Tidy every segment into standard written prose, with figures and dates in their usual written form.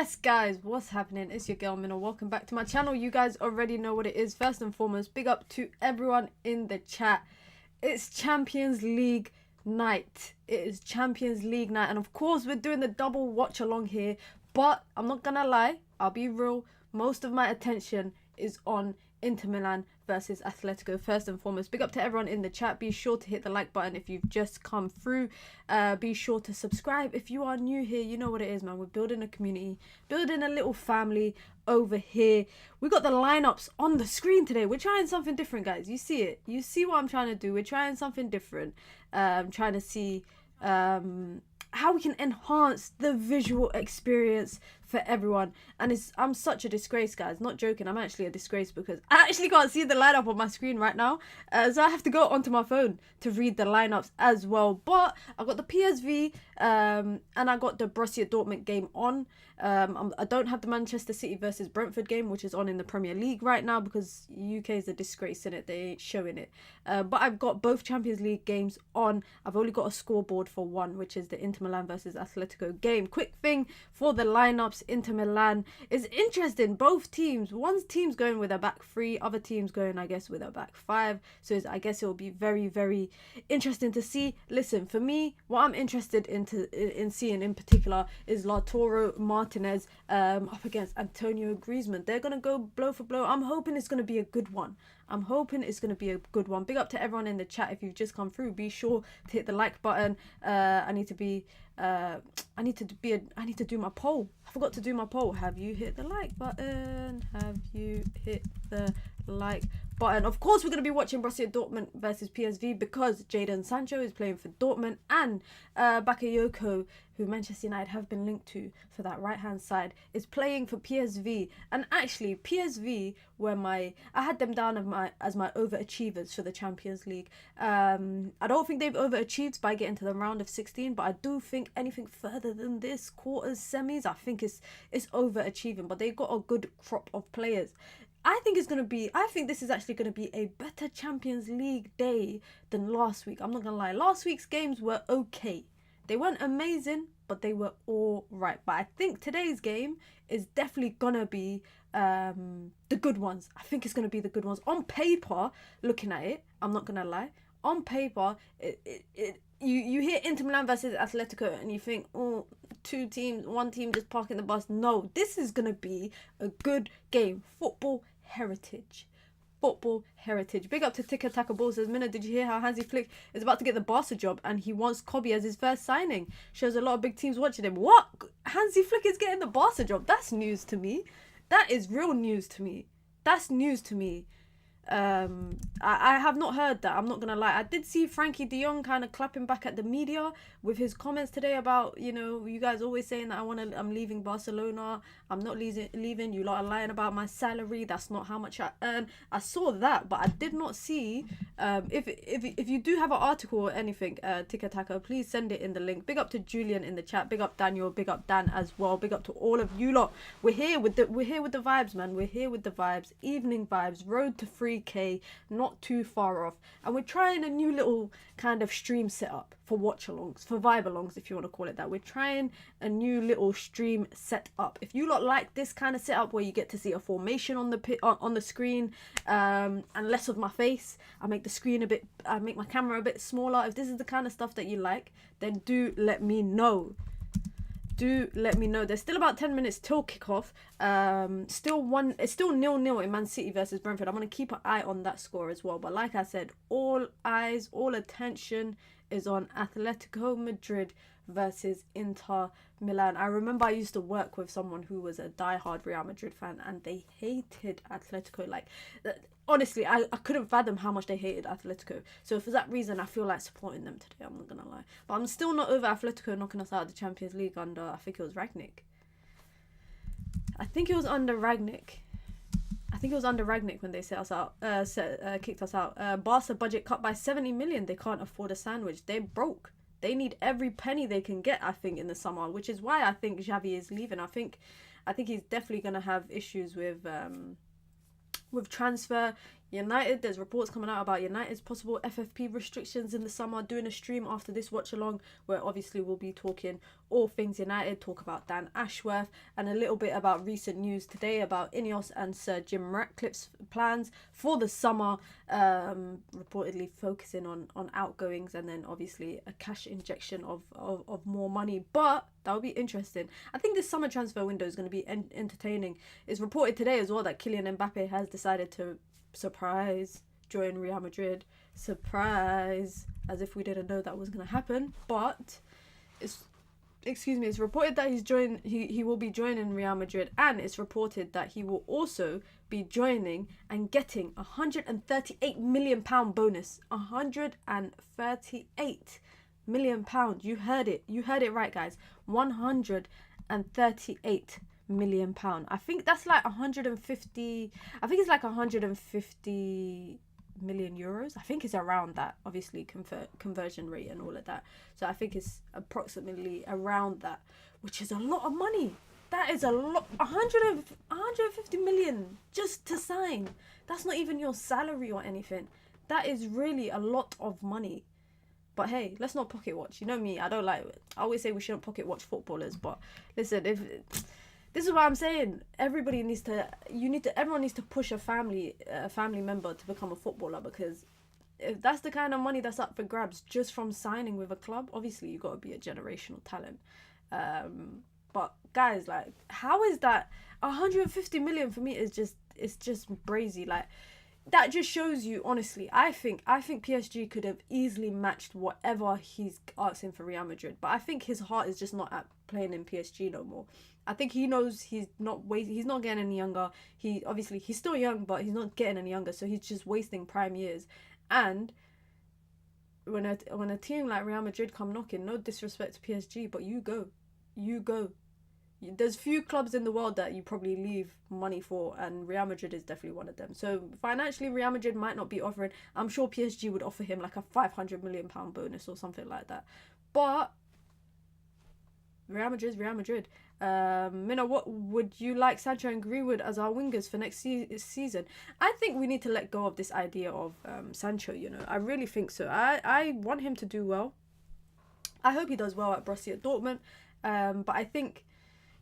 Yes, guys, what's happening? It's your girl Mina. Welcome back to my channel. You guys already know what it is. First and foremost, big up to everyone in the chat. It's Champions League night. It is Champions League night, and of course, we're doing the double watch along here. But I'm not gonna lie, I'll be real. Most of my attention is on Inter Milan versus Atletico. First and foremost, big up to everyone in the chat. Be sure to hit the like button if you've just come through. Be sure to subscribe if you are new here. You know what it is, man. We're building a community, building a little family over here. We got the lineups on the screen today. We're trying something different, guys. You see it. You see what I'm trying to do. We're trying something different. Trying to see how we can enhance the visual experience for everyone. And I'm such a disgrace, guys. Not joking, I'm actually a disgrace because I actually can't see the lineup on my screen right now, so I have to go onto my phone to read the lineups as well. But I got the PSV and I got the Borussia Dortmund game on. I don't have the Manchester City versus Brentford game, which is on in the Premier League right now because UK is a disgrace in it. They ain't showing it. But I've got both Champions League games on. I've only got a scoreboard for one, which is the Inter Milan versus Atletico game. Quick thing for the lineups: Inter Milan is interesting. Both teams, one team's going with a back three, other team's going, I guess, with a back five. So I guess it will be very, very interesting to see. Listen, for me, what I'm interested in seeing in particular is Lautaro Martinez up against Antonio Griezmann. They're gonna go blow for blow. I'm hoping it's gonna be a good one. Big up to everyone in the chat. If you've just come through, be sure to hit the like button. I need to do my poll. I forgot to do my poll. Have you hit the like button? Have you hit the like button? Of course, we're going to be watching Borussia Dortmund versus PSV because Jadon Sancho is playing for Dortmund, and Bakayoko, who Manchester United have been linked to for that right hand side, is playing for PSV. And actually, PSV were I had them down as my overachievers for the Champions League. I don't think they've overachieved by getting to the round of 16, but I do think anything further than this, quarters, semis, I think it's overachieving. But they've got a good crop of players. I think this is actually going to be a better Champions League day than last week. I'm not going to lie. Last week's games were okay. They weren't amazing, but they were all right. But I think today's game is definitely going to be the good ones. I think it's going to be the good ones. On paper, looking at it, I'm not going to lie. On paper, you hear Inter Milan versus Atletico and you think, oh, two teams, one team just parking the bus. No, this is going to be a good game. Football heritage. Big up to Tika Taka Ball. Says, Mina, did you hear how Hansi Flick is about to get the Barca job and he wants Kobe as his first signing? Shows a lot of big teams watching him. What? Hansi Flick is getting the Barca job? That's news to me. That is real news to me. That's news to me. I have not heard that. I'm not gonna lie. I did see Frankie de Jong kind of clapping back at the media with his comments today about, you know, you guys always saying that I'm leaving Barcelona. I'm not leaving. You lot are lying about my salary. That's not how much I earn. I saw that, but I did not see. If you do have an article or anything, Tika Taka, please send it in the link. Big up to Julian in the chat. Big up Daniel. Big up Dan as well. Big up to all of you lot. We're here with the vibes, man. We're here with the vibes. Evening vibes. Road to 3K. Not too far off. And we're trying a new little kind of stream setup for watch-alongs, for vibe-alongs, if you want to call it that. We're trying a new little stream setup. If you lot like this kind of setup where you get to see a formation on the screen and less of my face, I make my camera a bit smaller. If this is the kind of stuff that you like, then do let me know. There's still about 10 minutes till kickoff. It's still 0-0 in Man City versus Brentford. I'm going to keep an eye on that score as well. But like I said, all eyes, all attention is on Atletico Madrid versus Inter Milan. I remember I used to work with someone who was a diehard Real Madrid fan, and they hated Atletico. Like, honestly, I couldn't fathom how much they hated Atletico. So for that reason, I feel like supporting them today. I'm not gonna lie, but I'm still not over Atletico knocking us out of the Champions League under, I think it was Rangnick. I think it was under Rangnick when they set us out, kicked us out. Barca budget cut by 70 million. They can't afford a sandwich. They're broke. They need every penny they can get, I think, in the summer, which is why I think Xavi is leaving. I think he's definitely going to have issues with transfer. United, there's reports coming out about United's possible FFP restrictions in the summer. Doing a stream after this watch along, where obviously we'll be talking all things United, talk about Dan Ashworth, and a little bit about recent news today about Ineos and Sir Jim Ratcliffe's plans for the summer, reportedly focusing on outgoings and then obviously a cash injection of more money. But that would be interesting. I think this summer transfer window is going to be entertaining. It's reported today as well that Kylian Mbappe has decided to surprise join Real Madrid. Surprise, as if we didn't know that was going to happen. But it's reported that he will be joining Real Madrid, and it's reported that he will also be joining and getting £138 million bonus. £138 million. You heard it right, guys. £138 million. I think that's like 150. I think it's like 150 million euros. I think it's around that, obviously conversion rate and all of that. So I think it's approximately around that, which is a lot of money. That is a lot. 150 million just to sign. That's not even your salary or anything. That is really a lot of money. But hey, let's not pocket watch. You know me, I always say we shouldn't pocket watch footballers. But listen, this is what I'm saying. Everyone needs to push a family member to become a footballer, because if that's the kind of money that's up for grabs just from signing with a club, obviously you got to be a generational talent. But guys, like, how is that 150 million for me? It's just brazy. Like, that just shows you, honestly, I think PSG could have easily matched whatever he's asking for Real Madrid, but I think his heart is just not at playing in PSG no more. I think he knows he's not getting any younger. He's still young, but he's not getting any younger, so he's just wasting prime years. And when a team like Real Madrid come knocking, no disrespect to PSG, but you go. There's few clubs in the world that you probably leave money for, and Real Madrid is definitely one of them. So financially, Real Madrid might not be offering. I'm sure PSG would offer him like a £500 million bonus or something like that. But Real Madrid's Real Madrid. Mina, what would you like Sancho and Greenwood as our wingers for next season? I think we need to let go of this idea of Sancho. I really think so. I want him to do well. I hope he does well at Borussia Dortmund. But I think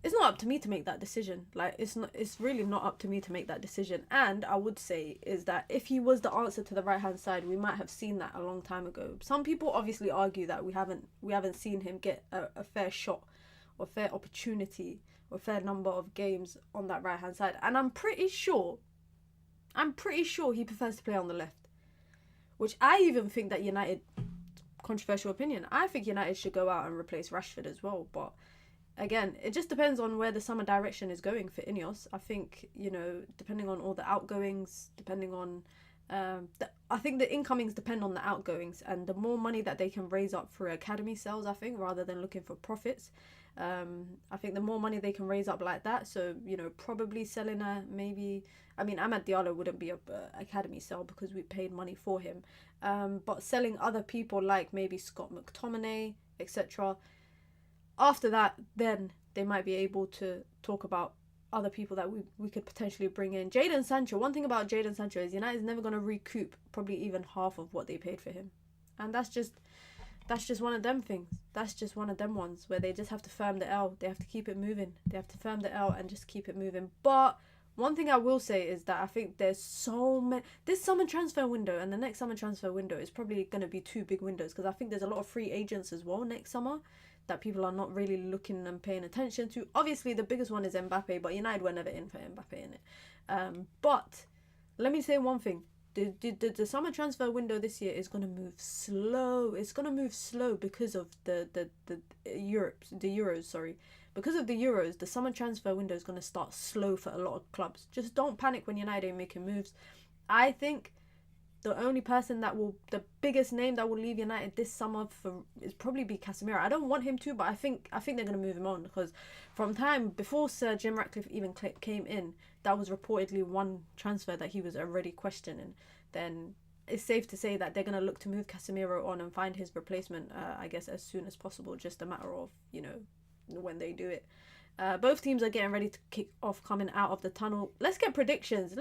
it's not up to me to make that decision. Like, it's really not up to me to make that decision. And I would say is that if he was the answer to the right hand side, we might have seen that a long time ago. Some people obviously argue that we haven't seen him get a fair shot or fair opportunity or fair number of games on that right hand side. And I'm pretty sure he prefers to play on the left. Which I even think that United, controversial opinion, I think United should go out and replace Rashford as well. But again, it just depends on where the summer direction is going for Ineos. I think, depending on all the outgoings, depending on I think the incomings depend on the outgoings, and the more money that they can raise up through academy sales, I think, rather than looking for profits, I think the more money they can raise up like that. So, probably selling Amad Diallo wouldn't be a academy sell because we paid money for him. But selling other people like maybe Scott McTominay, etc. After that, then they might be able to talk about other people that we could potentially bring in. Jadon Sancho, one thing about Jadon Sancho is United's never going to recoup probably even half of what they paid for him. And that's just one of them things. That's just one of them ones where they just have to firm the L. They have to keep it moving. They have to firm the L and just keep it moving. But one thing I will say is that I think there's so many. This summer transfer window and the next summer transfer window is probably going to be two big windows, because I think there's a lot of free agents as well next summer that people are not really looking and paying attention to. Obviously, the biggest one is Mbappe, but United were never in for Mbappe in it. But let me say one thing. The summer transfer window this year is going to move slow. It's going to move slow because of the Euros, sorry. Because of the Euros, the summer transfer window is going to start slow for a lot of clubs. Just don't panic when United are making moves. I think the biggest name that will leave United this summer is probably be Casemiro. I don't want him to, but I think they're going to move him on, because from time before Sir Jim Ratcliffe even came in, that was reportedly one transfer that he was already questioning. Then it's safe to say that they're going to look to move Casemiro on and find his replacement, I guess, as soon as possible. Just a matter of, when they do it. Both teams are getting ready to kick off, coming out of the tunnel. Let's get predictions.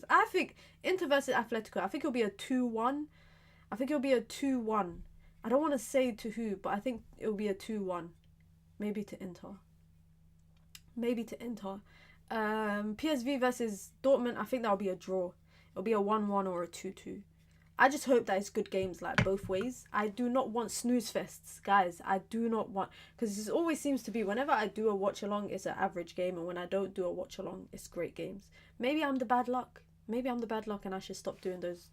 I think Inter versus Atletico, I think it'll be a 2-1. I don't want to say to who, but I think it'll be a 2-1. Maybe to Inter. PSV versus Dortmund, I think that'll be a draw. It'll be a 1-1 or a 2-2. I just hope that it's good games, like, both ways. I do not want snooze fests, guys. I do not want... Because it always seems to be, whenever I do a watch-along, it's an average game. And when I don't do a watch-along, it's great games. Maybe I'm the bad luck. And I should stop doing those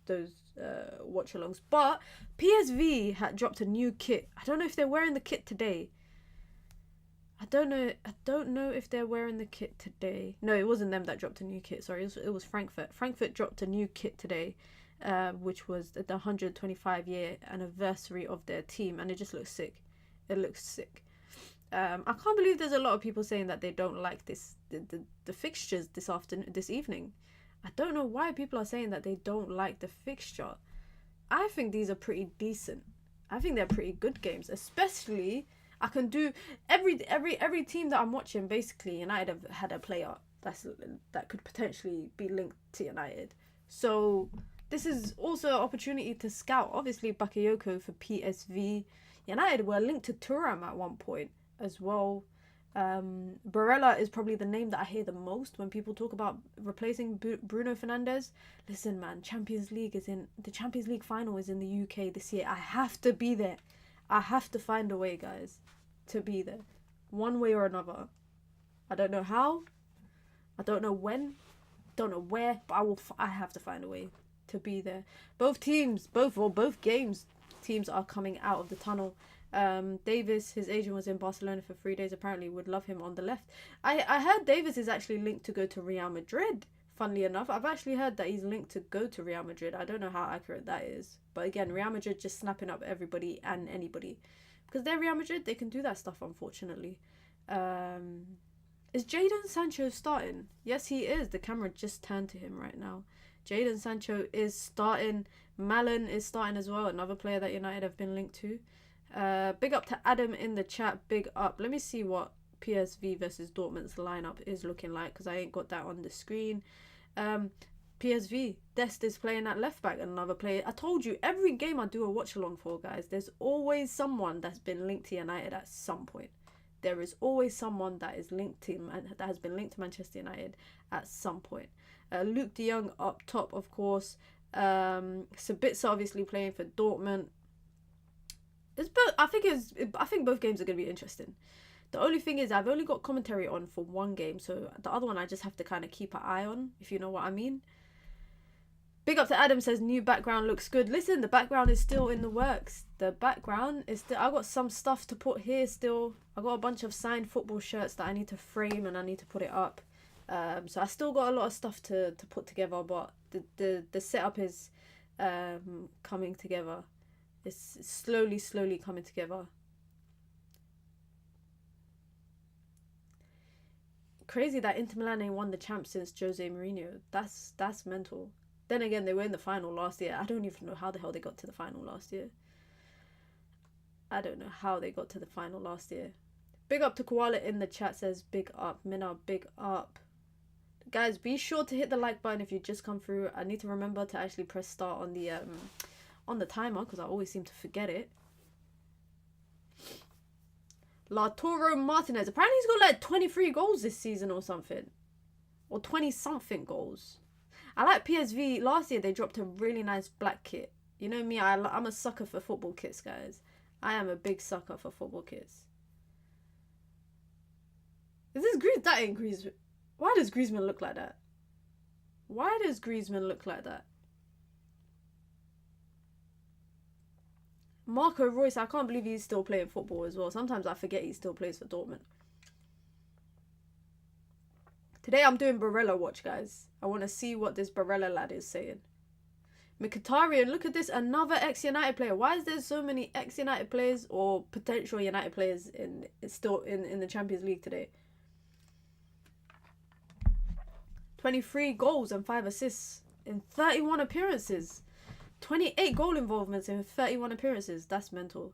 watch-alongs. But PSV had dropped a new kit. I don't know if they're wearing the kit today. I don't know if they're wearing the kit today. No, it wasn't them that dropped a new kit. Sorry, it was Frankfurt. Frankfurt dropped a new kit today. Which was the 125-year anniversary of their team, and it just looks sick. I can't believe there's a lot of people saying that they don't like the fixtures this evening. I don't know why people are saying that they don't like the fixture. I think these are pretty decent. I think they're pretty good games, especially I can do every team that I'm watching. Basically, United have had a player that could potentially be linked to United, so this is also an opportunity to scout. Obviously, Bakayoko for PSV. United were linked to Thuram at one point as well. Barella is probably the name that I hear the most when people talk about replacing Bruno Fernandes. Listen, man, the Champions League final is in the UK this year. I have to be there. I have to find a way, guys, to be there. One way or another. I don't know how. I don't know when. Don't know where. But I have to find a way to be there. Both games, teams are coming out of the tunnel. Davis, his agent was in Barcelona for 3 days. Apparently would love him on the left. I heard Davis is actually linked to go to Real Madrid. Funnily enough, I've actually heard that he's linked to go to Real Madrid. I don't know how accurate that is. But again, Real Madrid just snapping up everybody and anybody. Because they're Real Madrid, they can do that stuff, unfortunately. Is Jadon Sancho starting? Yes, he is. The camera just turned to him right now. Jadon Sancho is starting. Malin is starting as well. Another player that United have been linked to. Big up to Adam in the chat. Big up. Let me see what PSV versus Dortmund's lineup is looking like, because I ain't got that on the screen. PSV, Dest is playing at left back. Another player. I told you, every game I do a watch along for, guys, there's always someone that's been linked to United at some point. There is always someone that is linked to that has been linked to Manchester United at some point. Luke de Jong up top, of course. Sabitzer obviously playing for Dortmund. I think both games are going to be interesting. The only thing is, I've only got commentary on for one game, so the other one I just have to kind of keep an eye on, if you know what I mean. Big up to Adam, says new background looks good. Listen, the background is still in the works. The background is still... I got some stuff to put here still. I got a bunch of signed football shirts that I need to frame and I need to put it up. So I still got a lot of stuff to put together, but the setup is coming together. It's slowly coming together. Crazy that Inter Milan ain't won the champ since Jose Mourinho. That's mental. Then again, they were in the final last year. I don't even know how the hell they got to the final last year. Big up to Koala in the chat, says big up. Mina, big up. Guys, be sure to hit the like button if you just come through. I need to remember to actually press start on the timer, because I always seem to forget it. Lautaro Martinez. Apparently he's got like 23 goals this season or something. Or 20-something goals. I like PSV. Last year they dropped a really nice black kit. You know me, I'm a sucker for football kits, guys. I am a big sucker for football kits. Is this Griezmann? That ain't Griezmann. Why does Griezmann look like that? Marco Reus, I can't believe he's still playing football as well. Sometimes I forget he still plays for Dortmund. Today I'm doing Barella watch, guys. I want to see what this Barella lad is saying. Mkhitaryan, look at this, another ex-United player. Why is there so many ex-United players or potential United players still in the Champions League today? 23 goals and 5 assists in 31 appearances. 28 goal involvements in 31 appearances. That's mental.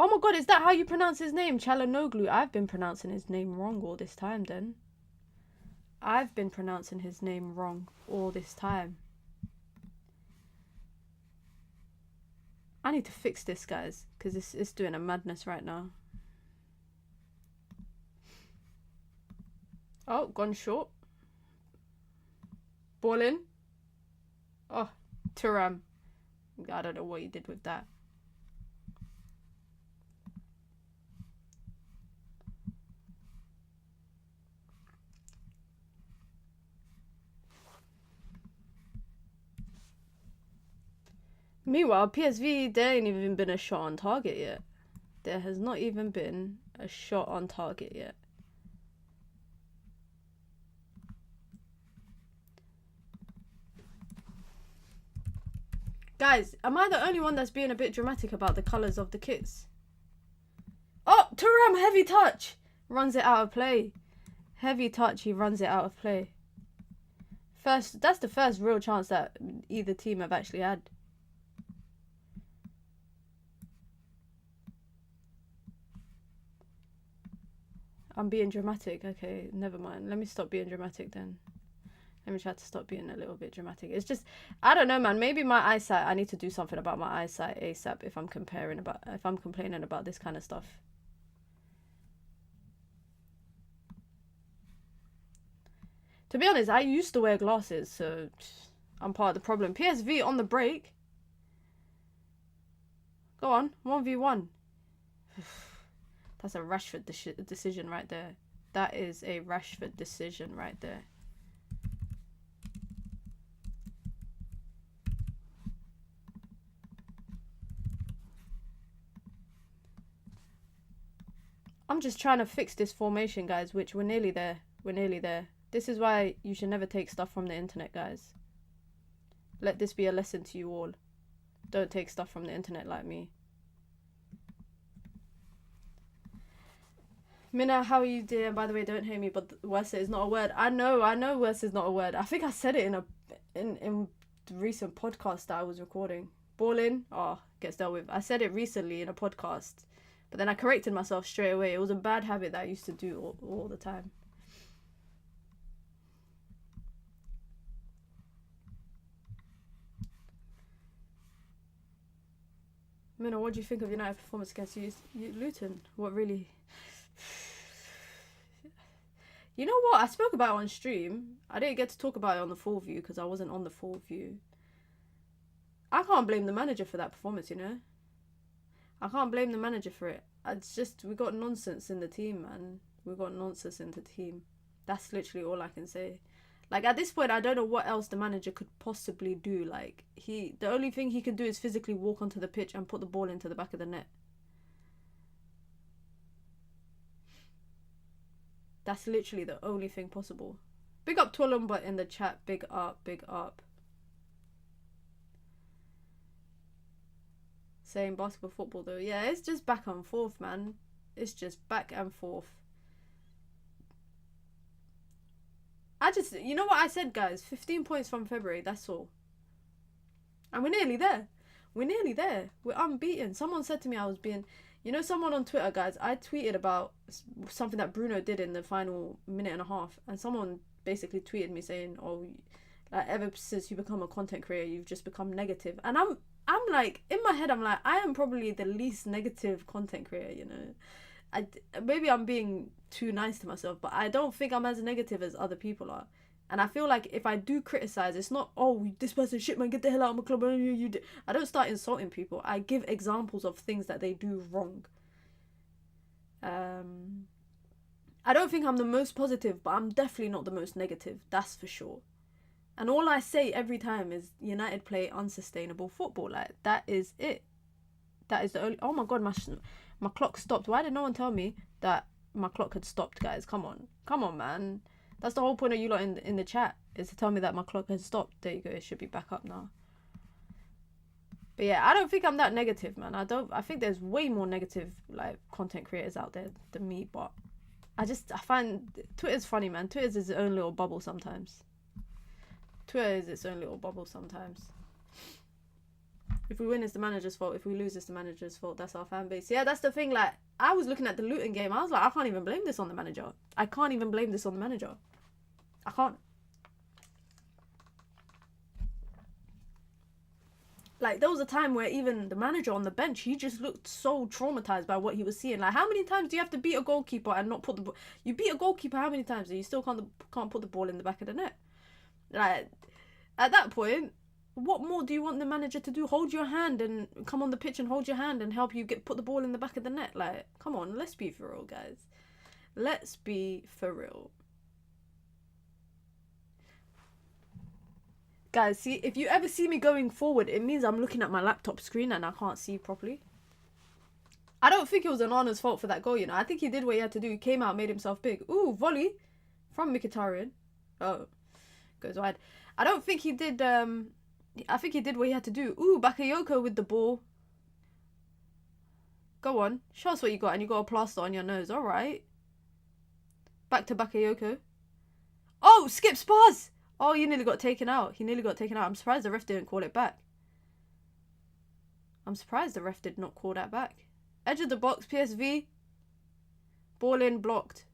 Oh my god, is that how you pronounce his name? Çalhanoğlu. I've been pronouncing his name wrong all this time then. I've been pronouncing his name wrong all this time. I need to fix this, guys, because it's doing a madness right now. Oh, gone short. Ball in. Oh, Thuram. I don't know what he did with that. Meanwhile, PSV, there ain't even been a shot on target yet. There has not even been a shot on target yet. Guys, am I the only one that's being a bit dramatic about the colours of the kits? Oh, Thuram, heavy touch! Runs it out of play. Heavy touch, he runs it out of play. That's the first real chance that either team have actually had. I'm being dramatic. Okay, never mind. Let me stop being dramatic then. Let me try to stop being a little bit dramatic. It's just, I don't know, man. Maybe my eyesight, I need to do something about my eyesight ASAP if I'm complaining about this kind of stuff. To be honest, I used to wear glasses, so I'm part of the problem. PSV on the break. Go on, 1v1. That's a Rashford decision right there. That is a Rashford decision right there. I'm just trying to fix this formation, guys, which we're nearly there. We're nearly there. This is why you should never take stuff from the internet, guys. Let this be a lesson to you all. Don't take stuff from the internet like me. Mina, how are you, dear? By the way, don't hate me, but worse is not a word. I know worse is not a word. I think I said it in the recent podcast that I was recording. Ball in, oh, gets dealt with. I said it recently in a podcast, but then I corrected myself straight away. It was a bad habit that I used to do all the time. Mina, what do you think of United's performance against Luton? What really... You know what? I spoke about it on stream. I didn't get to talk about it on the full view because I wasn't on the full view. I can't blame the manager for that performance, you know? I can't blame the manager for it. It's just, we got nonsense in the team, man. We got nonsense in the team. That's literally all I can say. Like, at this point, I don't know what else the manager could possibly do. Like, the only thing he can do is physically walk onto the pitch and put the ball into the back of the net. That's literally the only thing possible. Big up Twilumba in the chat. Big up, big up. Saying basketball, football though. Yeah, it's just back and forth, man. It's just back and forth. You know what I said, guys? 15 points from February, that's all. And we're nearly there. We're nearly there. We're unbeaten. Someone said to me I was being... You know, someone on Twitter, guys, I tweeted about something that Bruno did in the final minute and a half. And someone basically tweeted me saying, oh, like, ever since you become a content creator, you've just become negative. And I'm like, in my head, I'm like, I am probably the least negative content creator, you know. Maybe I'm being too nice to myself, but I don't think I'm as negative as other people are. And I feel like if I do criticize, it's not, oh, this person shit, man, get the hell out of my club. I don't start insulting people. I give examples of things that they do wrong. I don't think I'm the most positive, but I'm definitely not the most negative. That's for sure. And all I say every time is United play unsustainable football. Like, that is it. That is the only... Oh my God, my clock stopped. Why did no one tell me that my clock had stopped, guys? Come on. Come on, man. That's the whole point of you lot in the chat, is to tell me that my clock has stopped. There you go. It should be back up now. But yeah, I don't think I'm that negative, man. I think there's way more negative, like, content creators out there than me. But I find Twitter's funny, man. Twitter's its own little bubble sometimes. Twitter is its own little bubble sometimes. If we win, it's the manager's fault. If we lose, it's the manager's fault. That's our fan base. Yeah, that's the thing. Like, I was looking at the Luton game. I was like, I can't even blame this on the manager. I can't even blame this on the manager. I can't. Like, there was a time where even the manager on the bench, he just looked so traumatized by what he was seeing. Like, how many times do you have to beat a goalkeeper and not put the ball? You beat a goalkeeper how many times and you still can't put the ball in the back of the net? Like, at that point, what more do you want the manager to do? Hold your hand and come on the pitch and hold your hand and help you put the ball in the back of the net. Like, come on, let's be for real, guys. Let's be for real. Guys, see, if you ever see me going forward, it means I'm looking at my laptop screen and I can't see properly. I don't think it was Onana's fault for that goal, you know. I think he did what he had to do. He came out, made himself big. Ooh, volley from Mkhitaryan. Oh, goes wide. I don't think he did... I think he did what he had to do. Ooh, Bakayoko with the ball. Go on. Show us what you got. And you got a plaster on your nose. All right. Back to Bakayoko. Oh, skips pass. Oh, you nearly got taken out. He nearly got taken out. I'm surprised the ref didn't call it back. I'm surprised the ref did not call that back. Edge of the box, PSV. Ball in, blocked.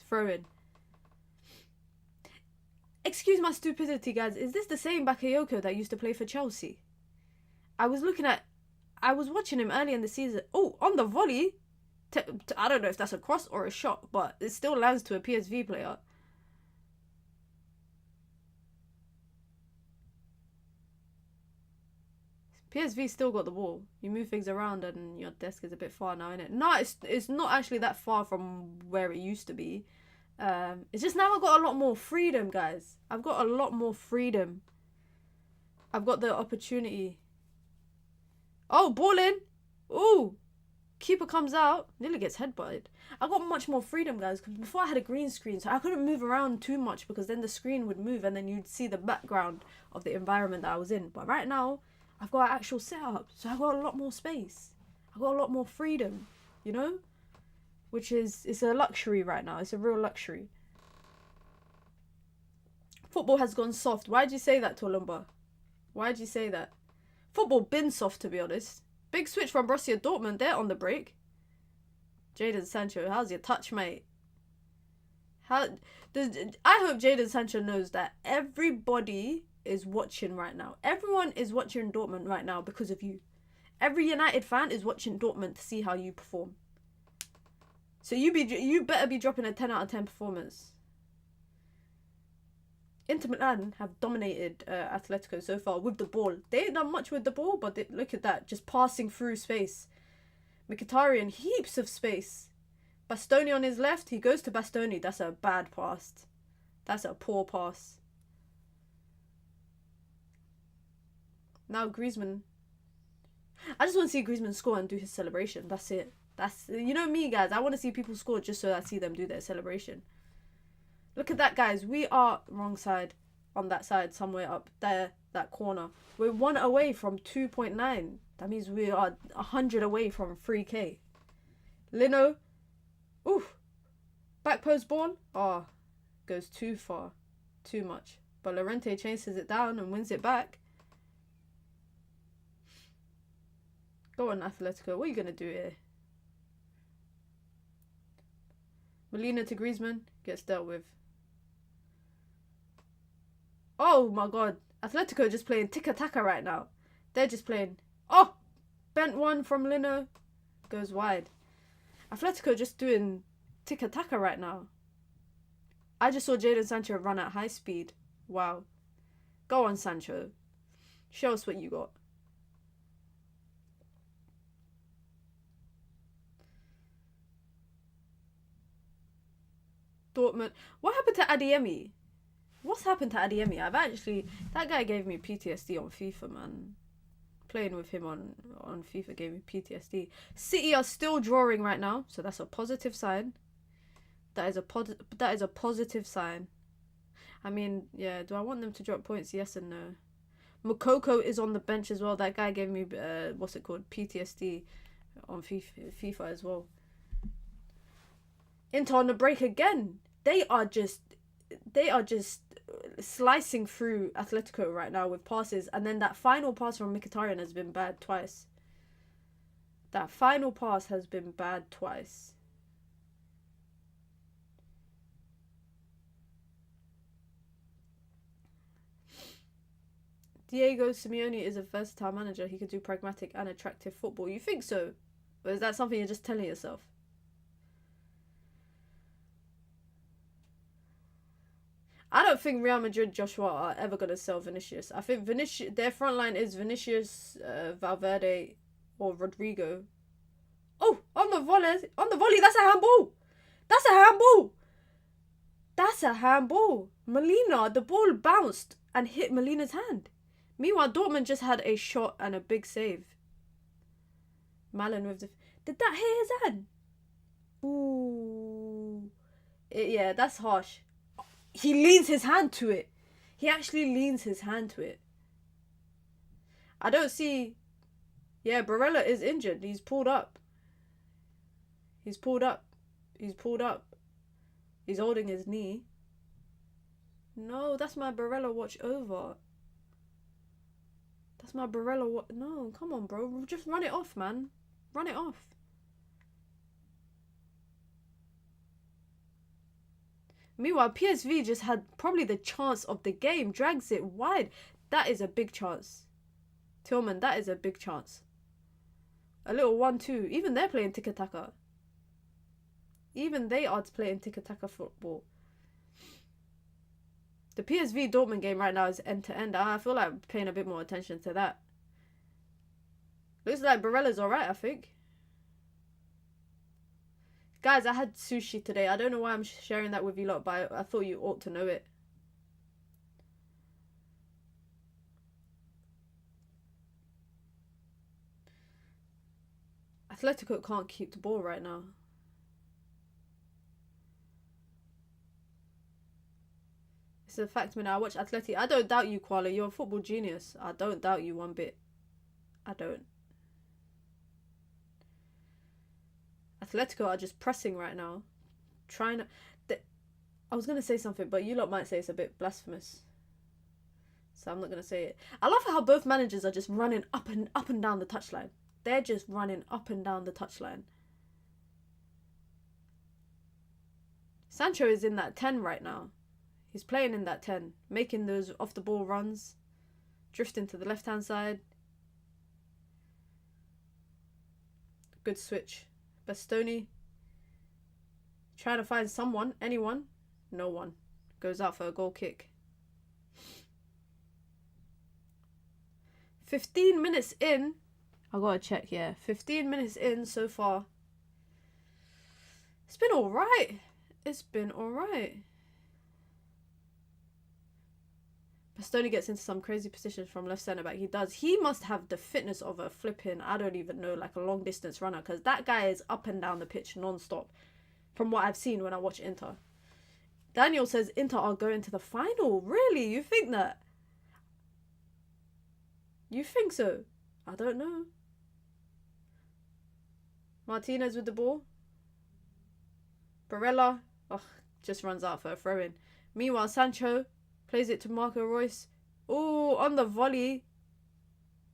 Throw in. Excuse my stupidity, guys. Is this the same Bakayoko that used to play for Chelsea? I was watching him early in the season. Oh, on the volley. I don't know if that's a cross or a shot, but it still lands to a PSV player. PSV still got the ball. You move things around and your desk is a bit far now, isn't it? No, it's not actually that far from where it used to be. It's just now I've got a lot more freedom, guys. I've got a lot more freedom. I've got the opportunity. Oh, ball in. Ooh. Keeper comes out. Nearly gets headbutted. I got much more freedom, guys. Because before I had a green screen, so I couldn't move around too much because then the screen would move and then you'd see the background of the environment that I was in. But right now, I've got an actual setup. So I've got a lot more space. I've got a lot more freedom, you know? Which is, it's a luxury right now. It's a real luxury. Football has gone soft. Why'd you say that, Tolumba? Why'd you say that? Football been soft, to be honest. Big switch from Borussia Dortmund. They're on the break. Jadon Sancho, how's your touch, mate? I hope Jadon Sancho knows that everybody is watching right now. Everyone is watching Dortmund right now because of you. Every United fan is watching Dortmund to see how you perform. So you better be dropping a 10 out of 10 performance. Inter Milan have dominated Atletico so far with the ball. They ain't done much with the ball, but look at that. Just passing through space. Mkhitaryan, heaps of space. Bastoni on his left. He goes to Bastoni. That's a bad pass. That's a poor pass. Now Griezmann. I just want to see Griezmann score and do his celebration. That's it. That's, you know me, guys. I want to see people score just so I see them do their celebration. Look at that, guys. We are wrong side. On that side, somewhere up there, that corner. We're 1 away from 2.9. That means we are 100 away from 3K. Lino. Oof. Back post ball. Oh, goes too far. Too much. But Llorente chases it down and wins it back. Go on, Atletico. What are you going to do here? Molina to Griezmann. Gets dealt with. Oh my god. Atletico just playing tiki-taka right now. They're just playing... Oh! Bent one from Lino. Goes wide. Atletico just doing tiki-taka right now. I just saw Jadon Sancho run at high speed. Wow. Go on, Sancho. Show us what you got. Dortmund. What happened to Adeyemi? What's happened to Adeyemi? That guy gave me PTSD on FIFA, man. Playing with him on FIFA gave me PTSD. City are still drawing right now, so that's a positive sign. That is a positive sign. I mean, yeah, do I want them to drop points? Yes and no. Mokoko is on the bench as well. That guy gave me, what's it called? PTSD on FIFA as well. Inter on the break again. They are just slicing through Atletico right now with passes, and then that final pass from Mkhitaryan has been bad twice. That final pass has been bad twice. Diego Simeone is a versatile manager. He could do pragmatic and attractive football. You think so? Or is that something you're just telling yourself? I don't think Real Madrid, Joshua, are ever going to sell Vinicius. I think their front line is Vinicius, Valverde, or Rodrigo. Oh, on the volley, that's a handball. That's a handball. That's a handball. Molina, the ball bounced and hit Molina's hand. Meanwhile, Dortmund just had a shot and a big save. Malin with the... Did that hit his hand? Ooh. Yeah, that's harsh. He leans his hand to it. He actually leans his hand to it. I don't see... Yeah, Barella is injured. He's pulled up. He's pulled up. He's pulled up. He's holding his knee. No, that's my Barella watch over. That's my Barella watch. No, come on, bro. Just run it off, man. Run it off. Meanwhile, PSV just had probably the chance of the game. Drags it wide. That is a big chance. Tillman, that is a big chance. A little 1-2. Even they're playing tiki-taka. Even they are playing tiki-taka football. The PSV Dortmund game right now is end-to-end. I feel like paying a bit more attention to that. Looks like Barella's alright, I think. Guys, I had sushi today. I don't know why I'm sharing that with you lot, but I thought you ought to know it. Atletico can't keep the ball right now. It's a fact, man. I watch Atleti. I don't doubt you, Koala. You're a football genius. I don't doubt you one bit. I don't. Atletico are just pressing right now. Trying to... I was going to say something, but you lot might say it's a bit blasphemous. So I'm not going to say it. I love how both managers are just running up and down the touchline. They're just running up and down the touchline. Sancho is in that 10 right now. He's playing in that 10. Making those off-the-ball runs. Drifting to the left-hand side. Good switch. Bastoni. Trying to find someone. Anyone. No one. Goes out for a goal kick. 15 minutes in. I gotta check, yeah. 15 minutes in so far. It's been alright. It's been alright. Bastoni gets into some crazy positions from left centre back. He does. He must have the fitness of a flipping, I don't even know, like a long distance runner. Because that guy is up and down the pitch non-stop. From what I've seen when I watch Inter. Daniel says Inter are going to the final. Really? You think that? You think so? I don't know. Martinez with the ball. Barella. Oh, just runs out for a throw-in. Meanwhile, Sancho plays it to Marco Reus. Oh, on the volley.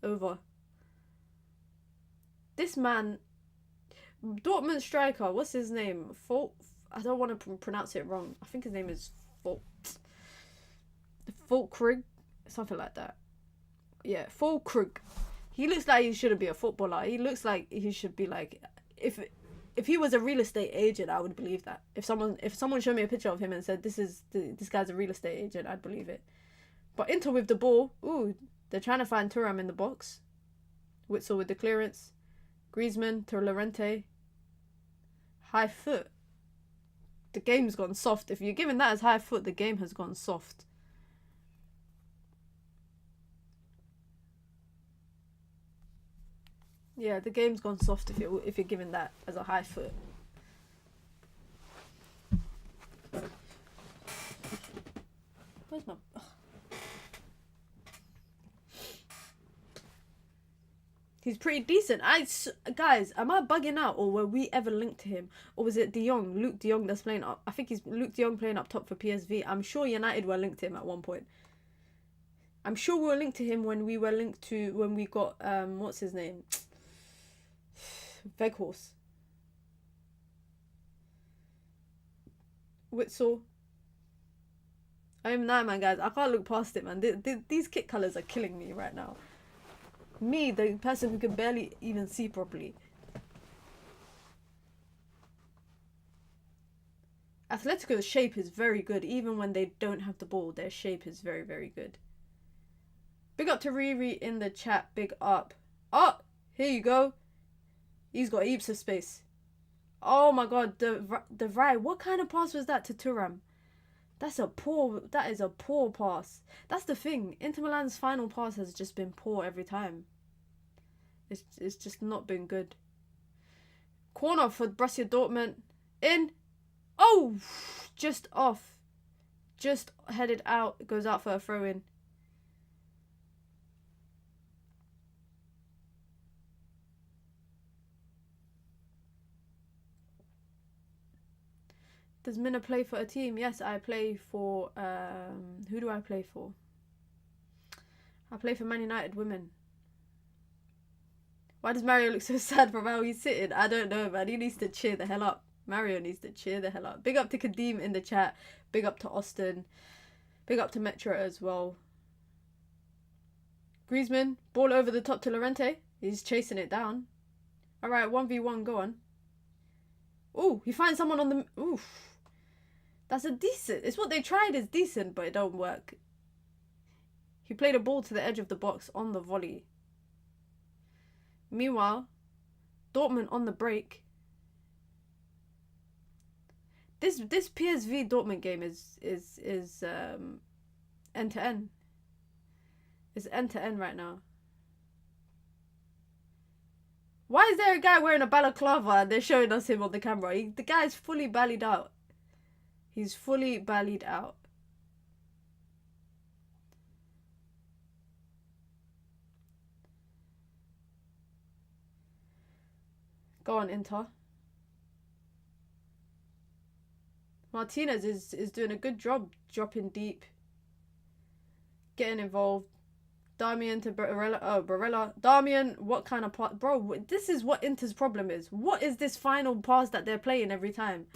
Over. This man... Dortmund striker. What's his name? I don't want to pronounce it wrong. I think his name is Fulkrug. Something like that. Yeah, Fulkrug. He looks like he shouldn't be a footballer. He looks like he should be like... If he was a real estate agent, I would believe that. If someone showed me a picture of him and said this guy's a real estate agent, I'd believe it. But Inter with the ball, ooh, they're trying to find Thuram in the box. Witsel with the clearance. Griezmann to Llorente. High foot. The game's gone soft. If you're giving that as high foot, the game has gone soft. Yeah, the game's gone soft if you're giving that as a high foot. Where's my... Ugh. He's pretty decent. Guys, am I bugging out, or were we ever linked to him, or was it Luke De Jong that's playing up? I think he's Luke De Jong playing up top for PSV. I'm sure United were linked to him at one point. I'm sure we were linked to him when we got what's his name, Veghorst, Witsel. I'm not, man, guys. I can't look past it, man. These kit colours are killing me right now. Me, the person who can barely even see properly. Atletico's shape is very good. Even when they don't have the ball, their shape is very, very good. Big up to Riri in the chat. Big up. Oh, here you go. He's got heaps of space. Oh my god, the right. What kind of pass was that to Thuram? That is a poor pass. That's the thing. Inter Milan's final pass has just been poor every time. It's just not been good. Corner for Borussia Dortmund. In. Oh! Just off. Just headed out. It goes out for a throw-in. Does Mina play for a team? Yes, I play for... who do I play for? I play for Man United Women. Why does Mario look so sad from how he's sitting? I don't know, man. He needs to cheer the hell up. Mario needs to cheer the hell up. Big up to Kadeem in the chat. Big up to Austin. Big up to Metro as well. Griezmann. Ball over the top to Llorente. He's chasing it down. Alright, 1v1. Go on. Ooh, he finds someone on the... Oof. That's a decent... It's what they tried is decent, but it don't work. He played a ball to the edge of the box on the volley. Meanwhile, Dortmund on the break. This PSV Dortmund game is end to end. It's end to end right now. Why is there a guy wearing a balaclava and they're showing us him on the camera? The guy's fully ballied out. He's fully ballied out. Go on, Inter. Martinez is doing a good job dropping deep. Getting involved. Damian to Barella. Oh, Barella. Damian, what kind of pass? Bro, this is what Inter's problem is. What is this final pass that they're playing every time?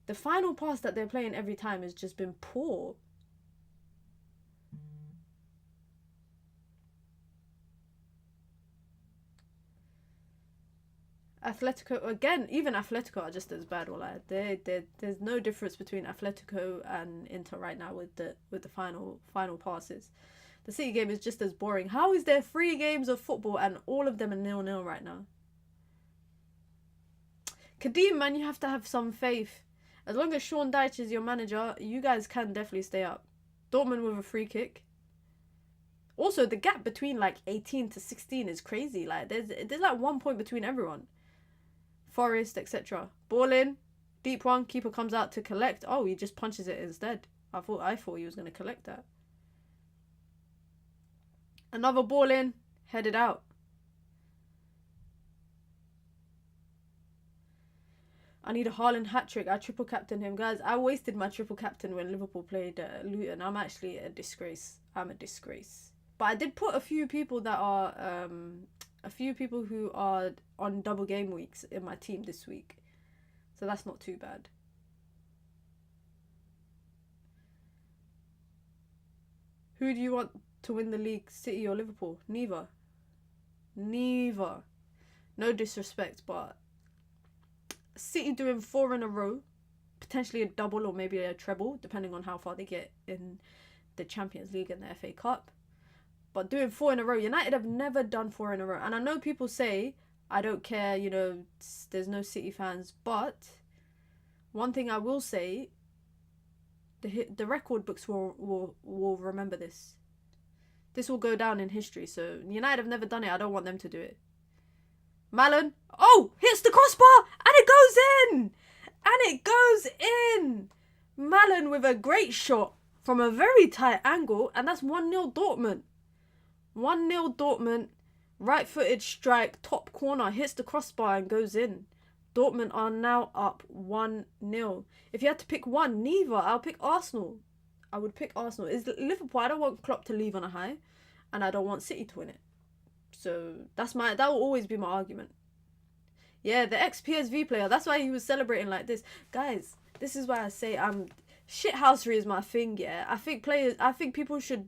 The final pass that they're playing every time has just been poor. Atletico, again, even Atletico are just as bad. There's no difference between Atletico and Inter right now with the final passes. The City game is just as boring. How is there 3 games of football and all of them are 0-0 right now? Kadeem, man, you have to have some faith. As long as Sean Dyche is your manager, you guys can definitely stay up. Dortmund with a free kick. Also, the gap between like 18 to 16 is crazy. Like there's like 1 point between everyone. Forest, etc. Ball in, deep one. Keeper comes out to collect. Oh, he just punches it instead. I thought he was going to collect that. Another ball in, headed out. I need a Haaland hat-trick. I triple captained him. Guys, I wasted my triple captain when Liverpool played Luton. I'm actually a disgrace. I'm a disgrace. But I did put a few people that are... a few people who are on double game weeks in my team this week. So that's not too bad. Who do you want to win the league, City or Liverpool? Neither. Neither. No disrespect, but City doing 4 in a row, potentially a double or maybe a treble, depending on how far they get in the Champions League and the FA Cup. But doing 4 in a row, United have never done 4 in a row. And I know people say, I don't care, you know, there's no City fans. But one thing I will say, the record books will remember this. This will go down in history. So United have never done it. I don't want them to do it. Malin. Oh, hits the crossbar. And it goes in. And it goes in. Malin with a great shot from a very tight angle. And that's 1-0 Dortmund. 1-0 Dortmund. Right-footed strike, top corner, hits the crossbar and goes in. Dortmund are now up 1-0. If you had to pick one, neither. I'll pick Arsenal. I would pick Arsenal. Is Liverpool, I don't want Klopp to leave on a high, and I don't want City to win it. So that will always be my argument. Yeah, the ex-PSV player, that's why he was celebrating like this. Guys, this is why I say shithousery is my thing, yeah. I think people should,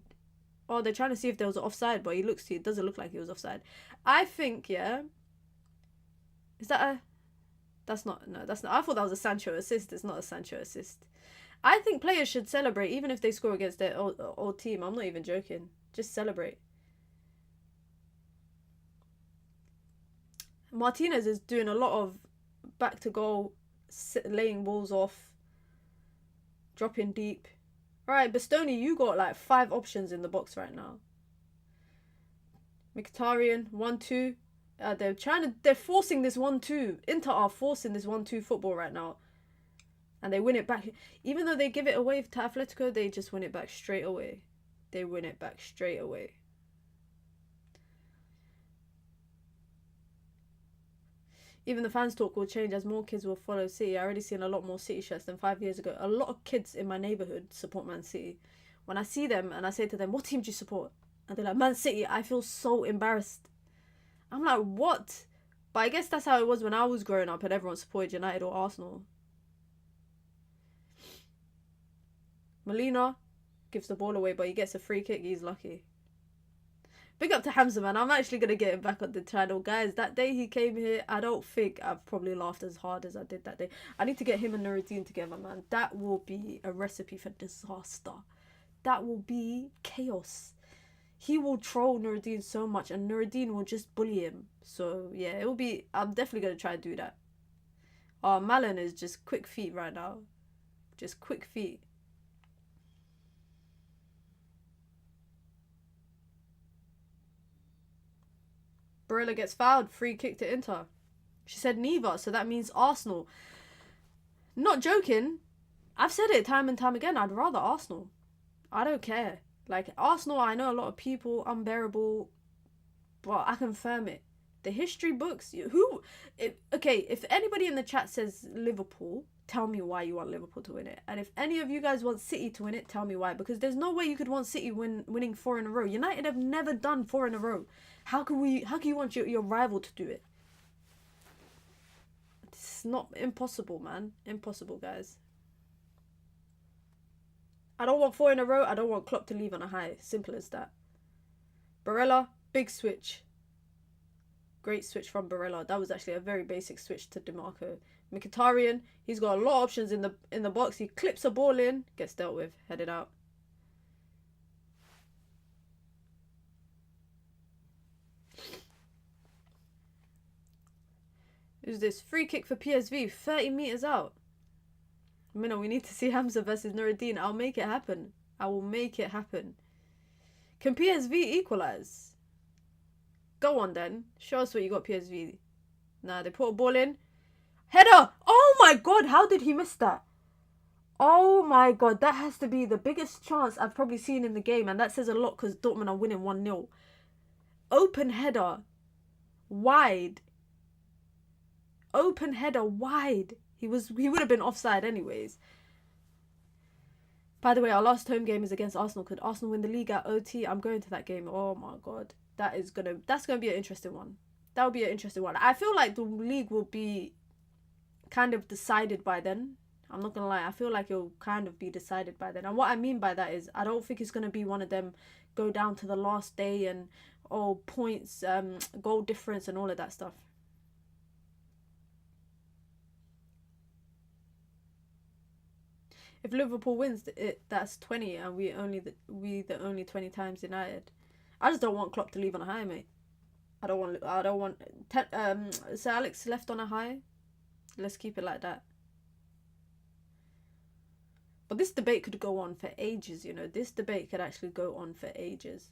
oh, they're trying to see if there was an offside, but it doesn't look like he was offside. I think, yeah. Is that a... That's not. I thought that was a Sancho assist. It's not a Sancho assist. I think players should celebrate even if they score against their old team. I'm not even joking. Just celebrate. Martinez is doing a lot of back to goal, laying balls off, dropping deep. Alright, Bastoni, you got like 5 options in the box right now. Mkhitaryan, 1-2. They're forcing this 1-2. Inter are forcing this 1-2 football right now. And they win it back. Even though they give it away to Atletico, they just win it back straight away. They win it back straight away. Even the fans talk will change as more kids will follow City. I already seen a lot more City shirts than 5 years ago. A lot of kids in my neighbourhood support Man City. When I see them and I say to them, what team do you support? And they're like, Man City. I feel so embarrassed. I'm like, what? But I guess that's how it was when I was growing up and everyone supported United or Arsenal. Molina gives the ball away, but he gets a free kick. He's lucky. Big up to Hamza, man. I'm actually going to get him back on the channel. Guys, that day he came here, I don't think I've probably laughed as hard as I did that day. I need to get him and Nuruddin together, man. That will be a recipe for disaster. That will be chaos. He will troll Nuruddin so much and Nuruddin will just bully him. So, yeah, it will be... I'm definitely going to try and do that. Malin is just quick feet right now. Just quick feet. Barella gets fouled. Free kick to Inter. She said neither, so that means Arsenal. Not joking. I've said it time and time again. I'd rather Arsenal. I don't care. Like, Arsenal, I know a lot of people, unbearable, but I confirm it. The history books, if anybody in the chat says Liverpool, tell me why you want Liverpool to win it. And if any of you guys want City to win it, tell me why. Because there's no way you could want City winning 4 in a row. United have never done 4 in a row. How can you want your rival to do it? It's not impossible, man. Impossible, guys. I don't want 4 in a row. I don't want Klopp to leave on a high. Simple as that. Barella, big switch. Great switch from Barella. That was actually a very basic switch to DeMarco. Mkhitaryan, he's got a lot of options in the box. He clips a ball in, gets dealt with, headed out. Who's this? Free kick for PSV, 30 meters out. Mina, we need to see Hamza versus Nuruddin. I'll make it happen. I will make it happen. Can PSV equalise? Go on then. Show us what you got, PSV. Nah, they put a ball in. Header! Oh my god, how did he miss that? Oh my god, that has to be the biggest chance I've probably seen in the game. And that says a lot because Dortmund are winning 1-0. Open header. Wide. Open header wide. He would have been offside anyways. By the way, our last home game is against Arsenal. Could Arsenal win the league at OT? I'm going to that game. Oh my god. That's gonna be an interesting one. That will be an interesting one. I feel like the league will be kind of decided by then. I'm not gonna lie. I feel like it'll kind of be decided by then. And what I mean by that is I don't think it's gonna be one of them go down to the last day and points, goal difference and all of that stuff. If Liverpool wins, that's 20, and we the only 20 times United. I just don't want Klopp to leave on a high, mate. I don't want. Sir Alex left on a high. Let's keep it like that. But this debate could go on for ages, you know. This debate could actually go on for ages.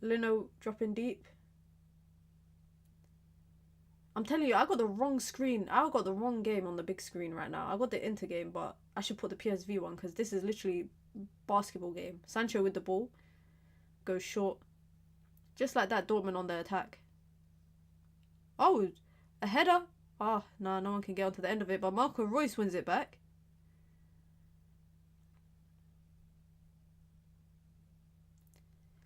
Lino dropping deep. I'm telling you, I got the wrong screen. I got the wrong game on the big screen right now. I got the Inter game, but I should put the PSV one because this is literally basketball game. Sancho with the ball. Goes short. Just like that, Dortmund on the attack. Oh, a header. Ah, no one can get onto the end of it. But Marco Reus wins it back.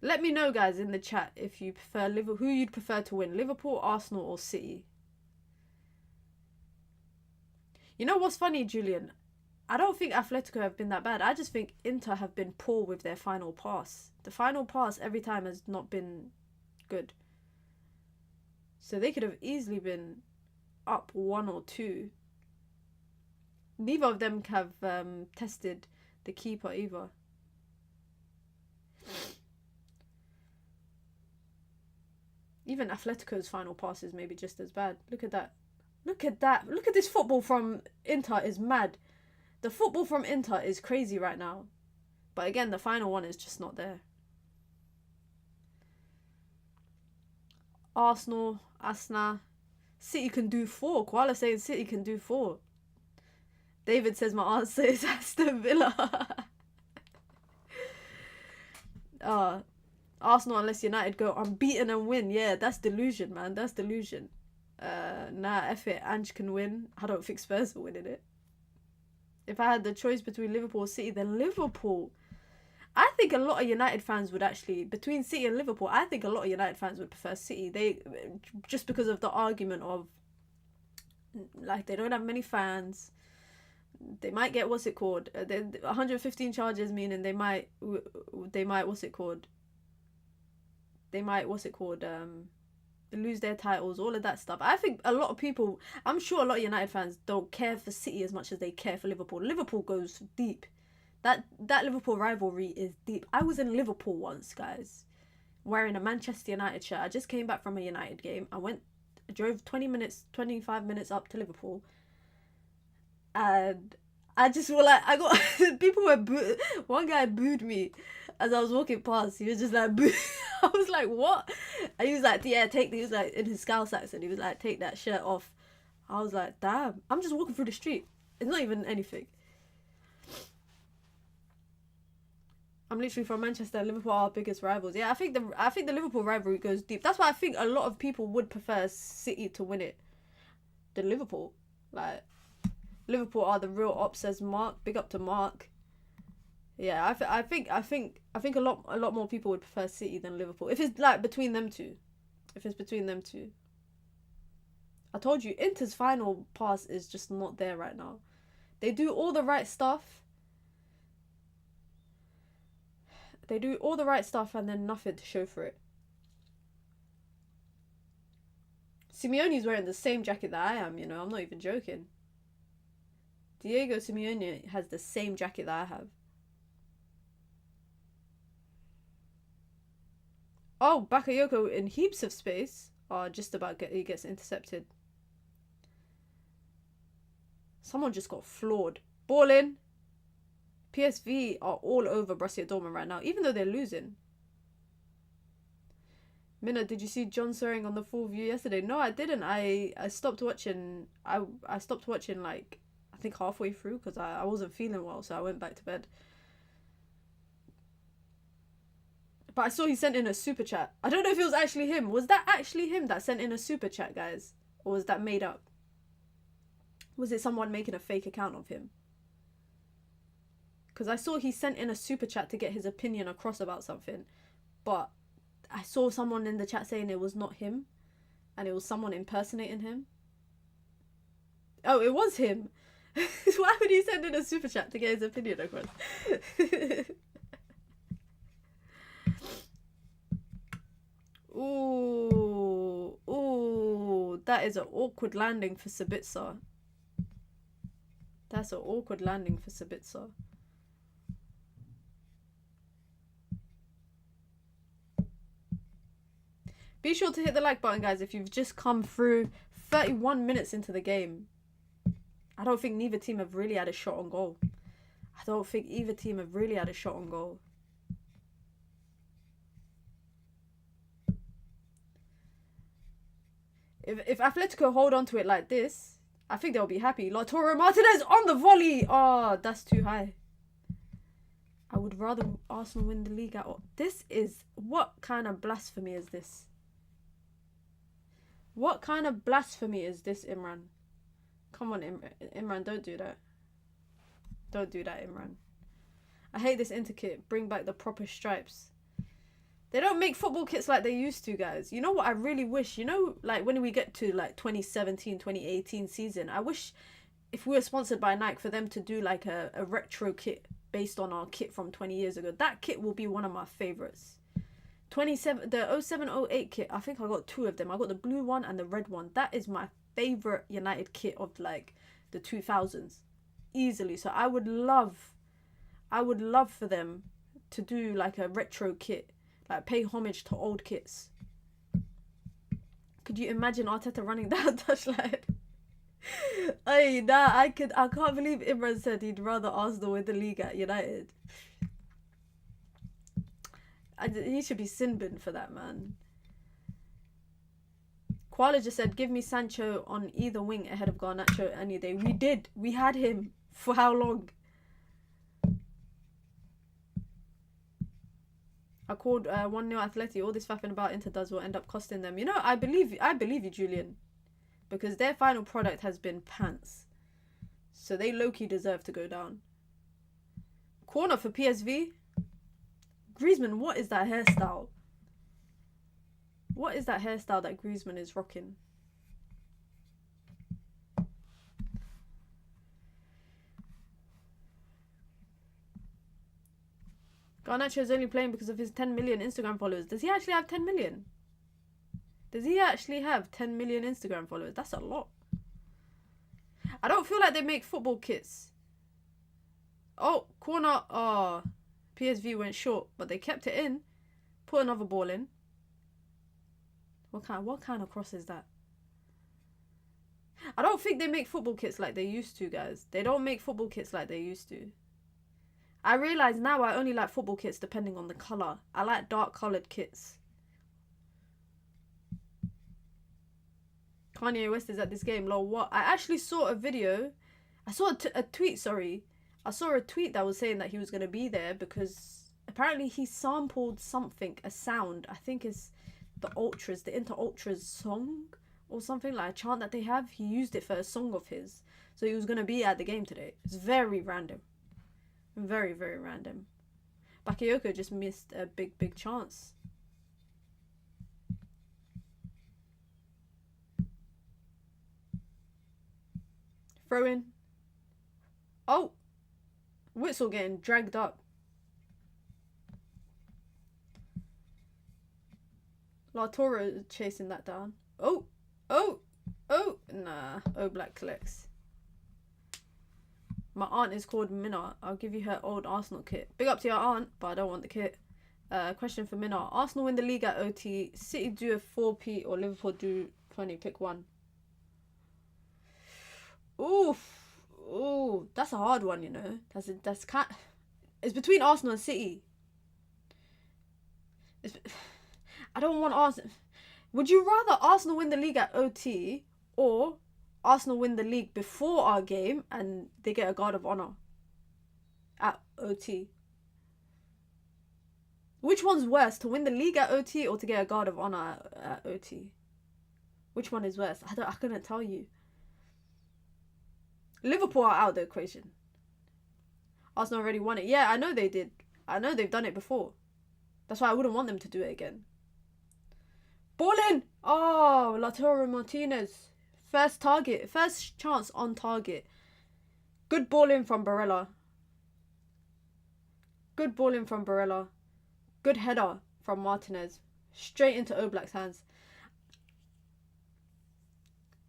Let me know, guys, in the chat if you prefer Liverpool, who you'd prefer to win, Liverpool, Arsenal, or City. You know what's funny, Julian? I don't think Atletico have been that bad. I just think Inter have been poor with their final pass. The final pass every time has not been good. So they could have easily been up 1 or 2. Neither of them have tested the keeper either. Even Atletico's final pass is maybe just as bad. Look at that. Look at that. Look at this football from Inter is mad. The football from Inter is crazy right now. But again, the final one is just not there. Arsenal, Asna. City can do 4. Koala saying City can do 4. David says my answer is Aston Villa. Arsenal unless United go unbeaten and win. Yeah, that's delusion, man. That's delusion. Nah, F it. Ange can win. I don't think Spurs will win in it. If I had the choice between Liverpool or City, then Liverpool. I think a lot of United fans would actually, between City and Liverpool, I think a lot of United fans would prefer City. They, just because of the argument of, like, they don't have many fans. They might get, 115 charges, meaning they might, lose their titles, all of that stuff. I think a lot of people, I'm sure a lot of United fans don't care for City as much as they care for Liverpool. Liverpool goes deep. That Liverpool rivalry is deep. I was in Liverpool once, guys, wearing a Manchester United shirt. I just came back from a United game. I drove 25 minutes up to Liverpool. And I just feel like I got people were one guy booed me as I was walking past. He was just like boo. I was like, what? And he was like, yeah, he was like in his Scouse accent, he was like, take that shirt off. I was like, damn, I'm just walking through the street. It's not even anything. I'm literally from Manchester. Liverpool are our biggest rivals. Yeah, I think the Liverpool rivalry goes deep. That's why I think a lot of people would prefer City to win it than Liverpool. Like, Liverpool are the real ops, says Mark. Big up to Mark. Yeah, I think a lot more people would prefer City than Liverpool if it's like between them two. I told you, Inter's final pass is just not there right now. They do all the right stuff. And then nothing to show for it. Simeone's wearing the same jacket that I am, you know. I'm not even joking. Diego Simeone has the same jacket that I have. Oh, Bakayoko in heaps of space. Oh, just about he gets intercepted. Someone just got floored. Ball in. PSV are all over Borussia Dortmund right now, even though they're losing. Mina, did you see John swearing on the full view yesterday? No, I didn't. I stopped watching. I stopped watching, like, I think halfway through because I wasn't feeling well, so I went back to bed. But I saw he sent in a super chat. I don't know if it was actually him. Was that actually him that sent in a super chat, guys? Or was that made up? Was it someone making a fake account of him? Because I saw he sent in a super chat to get his opinion across about something. But I saw someone in the chat saying it was not him. And it was someone impersonating him. Oh, it was him. Why would he send in a super chat to get his opinion across? Ooh, that is an awkward landing for Sabitzer. That's an awkward landing for Sabitzer. Be sure to hit the like button, guys, if you've just come through 31 minutes into the game. I don't think neither team have really had a shot on goal. If Atletico hold on to it like this, I think they'll be happy. Lautaro Martinez on the volley. Oh, that's too high. I would rather Arsenal win the league at all. This is... What kind of blasphemy is this? What kind of blasphemy is this, Imran? Come on, Imran, don't do that. Don't do that, Imran. I hate this Inter kit. Bring back the proper stripes. They don't make football kits like they used to, guys. You know what I really wish? You know, like when we get to like 2017, 2018 season, I wish if we were sponsored by Nike for them to do like a retro kit based on our kit from 20 years ago. That kit will be one of my favorites. The 0708 kit, I think I got 2 of them. I got the blue one and the red one. That is my favorite United kit of like the 2000s. Easily. So I would love for them to do like a retro kit. Like pay homage to old kits. Could you imagine Arteta running down touchline? Hey, nah, I can't believe Imran said he'd rather Arsenal win the league at United. He should be sin bin for that, man. Koala just said, give me Sancho on either wing ahead of Garnacho any day. We did. We had him. For how long? I called 1-0 Atleti. All this faffing about Inter does will end up costing them. You know, I believe you, Julian. Because their final product has been pants. So they low-key deserve to go down. Corner for PSV. Griezmann, what is that hairstyle? What is that hairstyle that Griezmann is rocking? Garnacho is only playing because of his 10 million Instagram followers. Does he actually have 10 million? Does he actually have 10 million Instagram followers? That's a lot. I don't feel like they make football kits. Oh, corner. Oh, PSV went short, but they kept it in. Put another ball in. What kind of cross is that? I don't think they make football kits like they used to, guys. They don't make football kits like they used to. I realise now I only like football kits depending on the colour. I like dark coloured kits. Kanye West is at this game. Lol, what? I actually saw a video. I saw a tweet, sorry. I saw a tweet that was saying that he was going to be there because apparently he sampled something, a sound. I think it's the Ultras, the Inter Ultras song or something, like a chant that they have. He used it for a song of his. So he was going to be at the game today. It's very random. Very, very random. Bakayoko just missed a big chance. Throw in. Oh! Whistle getting dragged up. La Toro chasing that down. Oh! Oh! Oh! Nah. Black collects. My aunt is called Mina. I'll give you her old Arsenal kit. Big up to your aunt, but I don't want the kit. Question for Mina. Arsenal win the league at OT. City do a 4p or Liverpool do 20. Pick one. Oof. Ooh, that's a hard one, you know. It's between Arsenal and City. I don't want Arsenal. Would you rather Arsenal win the league at OT or Arsenal win the league before our game and they get a guard of honour at OT? Which one's worse, to win the league at OT or to get a guard of honour at OT? Which one is worse? I couldn't tell you. Liverpool are out of the equation. Arsenal already won it. Yeah, I know they did. I know they've done it before. That's why I wouldn't want them to do it again. Ball in! Oh, Lautaro Martinez. First target. First chance on target. Good ball in from Barella. Good ball in from Barella. Good header from Martinez. Straight into Oblak's hands.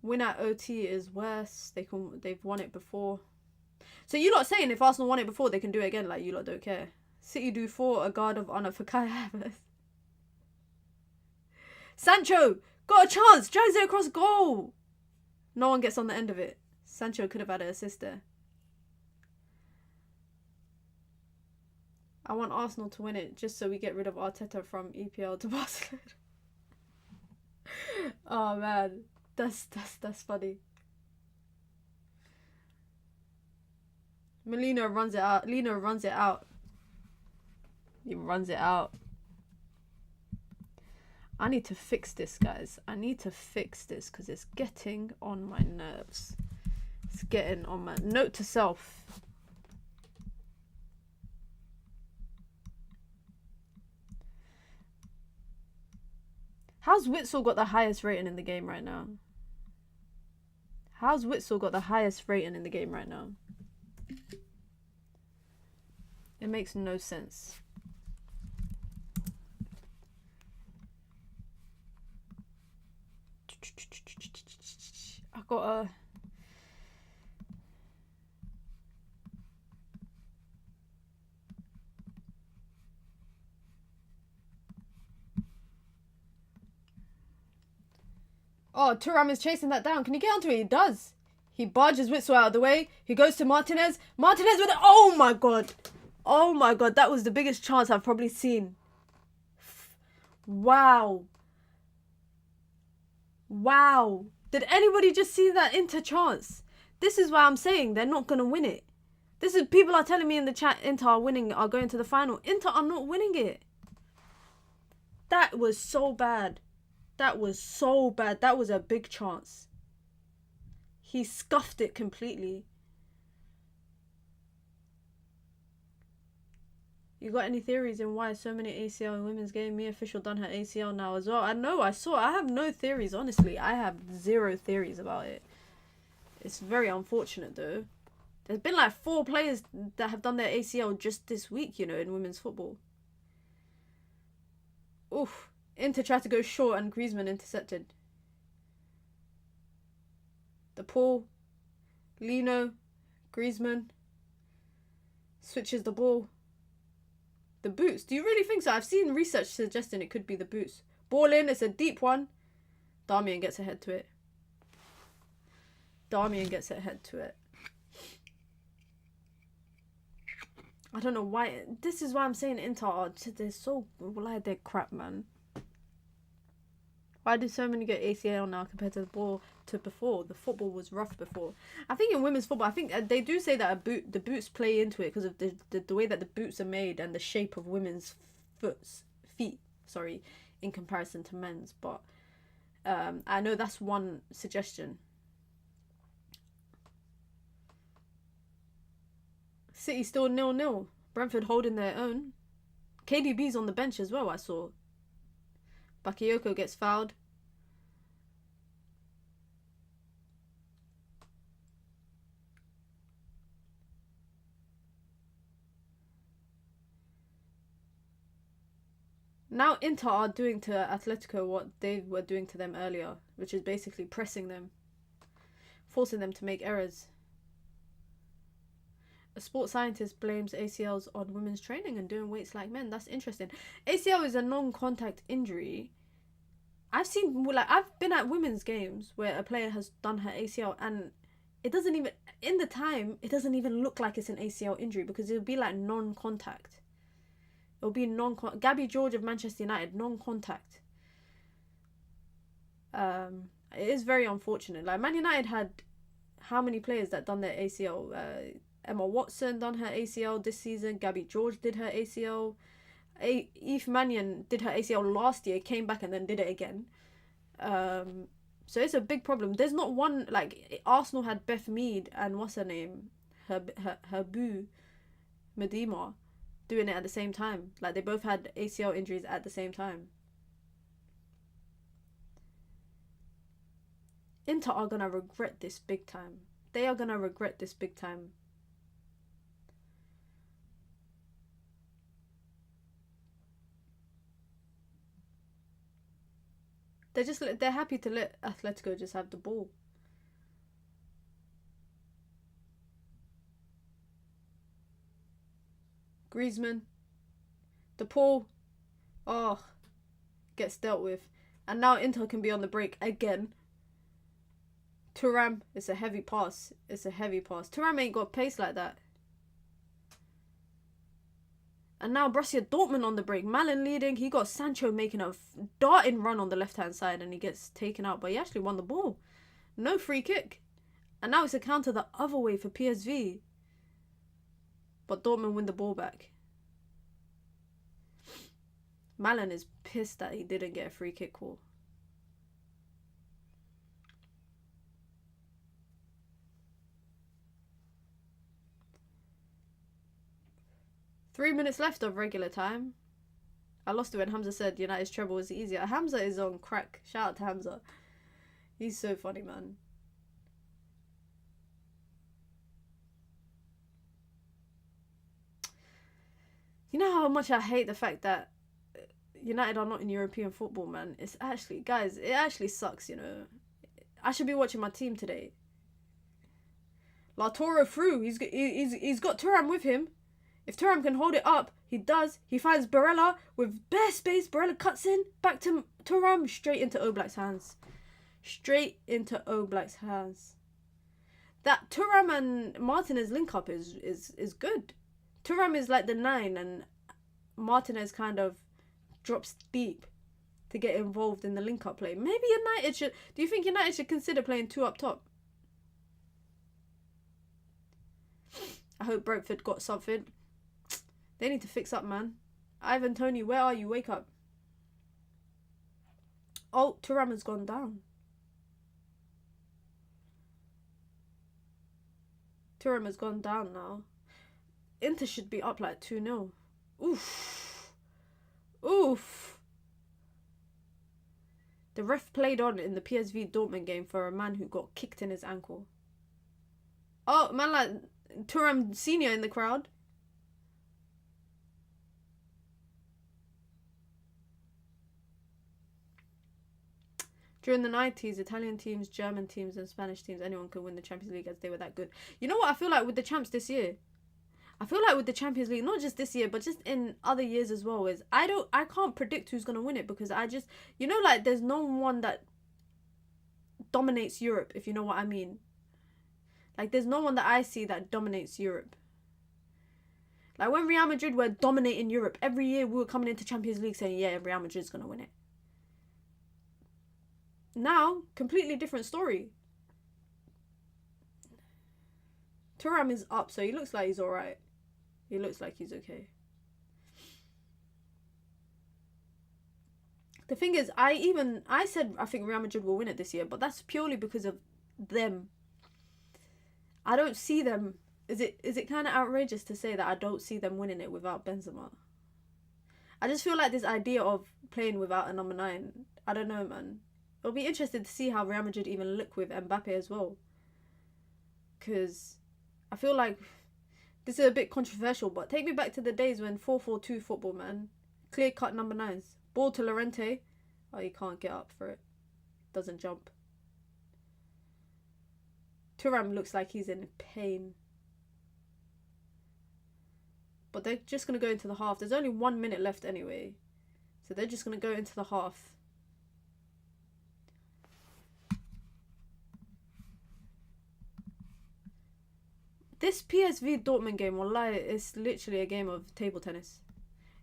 Win at OT is worse. They've won it before. So you lot saying if Arsenal won it before, they can do it again? Like, you lot don't care. City do 4, a guard of honour for Kai Havertz. Sancho got a chance. Drags it across goal. No one gets on the end of it. Sancho could have had an assist there. I want Arsenal to win it just so we get rid of Arteta from EPL to Barcelona. Oh man. That's funny. Molina runs it out. Lino runs it out. He runs it out. I need to fix this, guys. I need to fix this because it's getting on my nerves. It's getting on my... Note to self. How's Witsel got the highest rating in the game right now? How's Witsel got the highest rating in the game right now? It makes no sense. I got a... Oh, Thuram is chasing that down. Can he get onto it? He does. He barges Witsel out of the way. He goes to Martinez. Martinez with it. Oh my god. Oh my god. That was the biggest chance I've probably seen. Wow. Wow. Did anybody just see that Inter chance? This is why I'm saying they're not going to win it. This is... People are telling me in the chat Inter are winning, are going to the final. Inter are not winning it. That was so bad. That was so bad. That was a big chance. He scuffed it completely. You got any theories in why so many ACL in women's game? Me official done her ACL now as well. I know, I saw. I have no theories, honestly. I have zero theories about it. It's very unfortunate though. There's been like 4 players that have done their ACL just this week, you know, in women's football. Oof. Inter tried to go short and Griezmann intercepted. The Paul, Lino, Griezmann switches the ball. The boots. Do you really think so? I've seen research suggesting it could be the boots. Ball in. It's a deep one. Darmian gets ahead to it. Darmian gets ahead to it. I don't know why. This is why I'm saying Inter are... They're so... Like, they're crap, man. Why do so many get ACL now compared to before? The football was rough before. I think in women's football, I think they do say that the boots play into it because of the way that the boots are made and the shape of women's feet, in comparison to men's. But I know that's one suggestion. City still 0-0. Brentford holding their own. KDB's on the bench as well, I saw. Bakayoko gets fouled. Now Inter are doing to Atletico what they were doing to them earlier, which is basically pressing them, forcing them to make errors. A sports scientist blames ACLs on women's training and doing weights like men. That's interesting. ACL is a non-contact injury. I've been at women's games where a player has done her ACL and it doesn't even, in the time, it doesn't even look like it's an ACL injury because it'll be like non-contact. It'll be Gabby George of Manchester United, non-contact. It is very unfortunate. Like, Man United had how many players that done their ACL? Emma Watson done her ACL this season. Gabby George did her ACL. Eve Mannion did her ACL last year, came back and then did it again. So it's a big problem. There's not one, like, Arsenal had Beth Mead and what's her name? Her boo, Medema, doing it at the same time. Like, they both had ACL injuries at the same time. Inter are gonna regret this big time. They are gonna regret this big time. They're happy to let Atletico just have the ball. Griezmann. The Paul. Oh. Gets dealt with. And now Inter can be on the break again. Thuram. It's a heavy pass. It's a heavy pass. Thuram ain't got pace like that. And now Borussia Dortmund on the break. Malin leading. He got Sancho making a darting run on the left-hand side and he gets taken out. But he actually won the ball. No free kick. And now it's a counter the other way for PSV. But Dortmund win the ball back. Malin is pissed that he didn't get a free kick call. Three minutes left of regular time. I lost it when Hamza said United's treble was easier. Hamza is on crack. Shout out to Hamza. He's so funny, man. You know how much I hate the fact that United are not in European football, man. It's actually, guys, it actually sucks, you know. I should be watching my team today. La Toro through. He's got Thuram with him. If Thuram can hold it up, he does. He finds Barella with bare space. Barella cuts in. Back to Thuram. Straight into Oblak's hands. Straight into Oblak's hands. That Thuram and Martinez link up is good. Thuram is like the 9 and Martinez kind of drops deep to get involved in the link up play. Maybe United should... Do you think United should consider playing 2 up top? I hope Brentford got something. They need to fix up, man. Ivan Toney, where are you? Wake up. Oh, Thuram has gone down. Thuram has gone down now. Inter should be up like 2-0. Oof. Oof. The ref played on in the PSV Dortmund game for a man who got kicked in his ankle. Oh, man, like Thuram Senior in the crowd. During the 90s, Italian teams, German teams and Spanish teams, anyone could win the Champions League as they were that good. You know what I feel like with the champs this year? I feel like with the Champions League, not just this year, but just in other years as well, is I can't predict who's going to win it because I just, you know, like there's no one that dominates Europe, if you know what I mean. Like there's no one that I see that dominates Europe. Like when Real Madrid were dominating Europe, every year we were coming into Champions League saying, yeah, Real Madrid's going to win it. Now, completely different story. Thuram is up, so he looks like he's alright. He looks like he's okay. The thing is, I said I think Real Madrid will win it this year, but that's purely because of them. I don't see them. Is it kind of outrageous to say that I don't see them winning it without Benzema? I just feel like this idea of playing without a number 9, I don't know, man. It'll be interesting to see how Real Madrid even look with Mbappe as well. Because I feel like this is a bit controversial, but take me back to the days when 4-4-2 football, man. Clear-cut number 9s. Ball to Llorente. Oh, he can't get up for it. Doesn't jump. Thuram looks like he's in pain. But they're just going to go into the half. There's only 1 minute left anyway. So they're just going to go into the half. This PSV Dortmund game, wallah, it's literally a game of table tennis.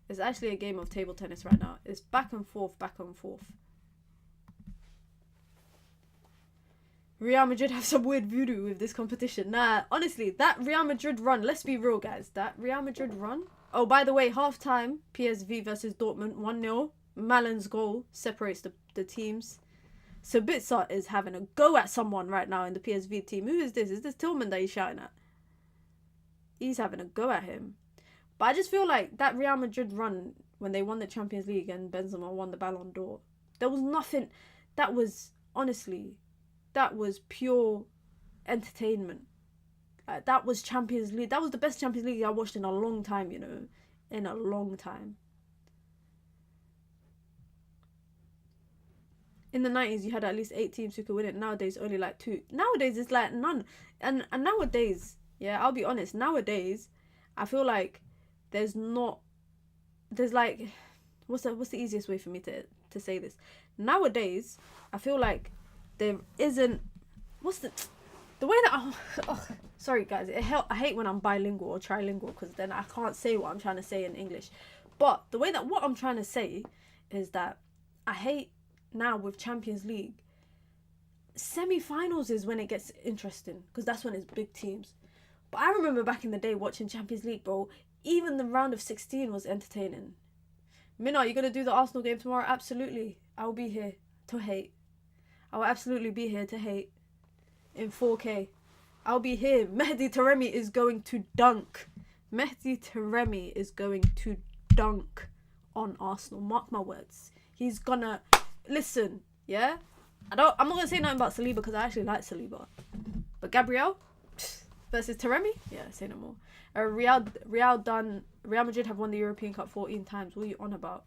It's actually a game of table tennis right now. It's back and forth, back and forth. Real Madrid have some weird voodoo with this competition. Nah, honestly, that Real Madrid run, let's be real, guys. That Real Madrid run. Oh, by the way, half-time, PSV versus Dortmund, 1-0. Malin's goal separates the teams. Sabitzer is having a go at someone right now in the PSV team. Who is this? Is this Tillman that he's shouting at? He's having a go at him. But I just feel like that Real Madrid run when they won the Champions League and Benzema won the Ballon d'Or, there was nothing. That was, honestly, that was pure entertainment. That was Champions League. That was the best Champions League I watched in a long time, you know. In a long time. In the 90s, you had at least 8 teams who could win it. Nowadays, only like 2. Nowadays, it's like none. And nowadays... Yeah, I'll be honest. Nowadays, I feel like there's like, what's the easiest way for me to say this? Nowadays, I feel like there isn't, the way that, sorry guys, I hate when I'm bilingual or trilingual because then I can't say what I'm trying to say in English. But the way that what I'm trying to say is that I hate now with Champions League, semi-finals is when it gets interesting because that's when it's big teams. But I remember back in the day watching Champions League, bro, even the round of 16 was entertaining. Mina, are you going to do the Arsenal game tomorrow? Absolutely. I will be here to hate. I will absolutely be here to hate. In 4K. I'll be here. Mehdi Taremi is going to dunk. Mehdi Taremi is going to dunk on Arsenal. Mark my words. He's gonna... Listen, yeah? I'm not going to say nothing about Saliba because I actually like Saliba. But Gabriel versus Taremi? Yeah, say no more. Real Madrid have won the European Cup 14 times. What are you on about?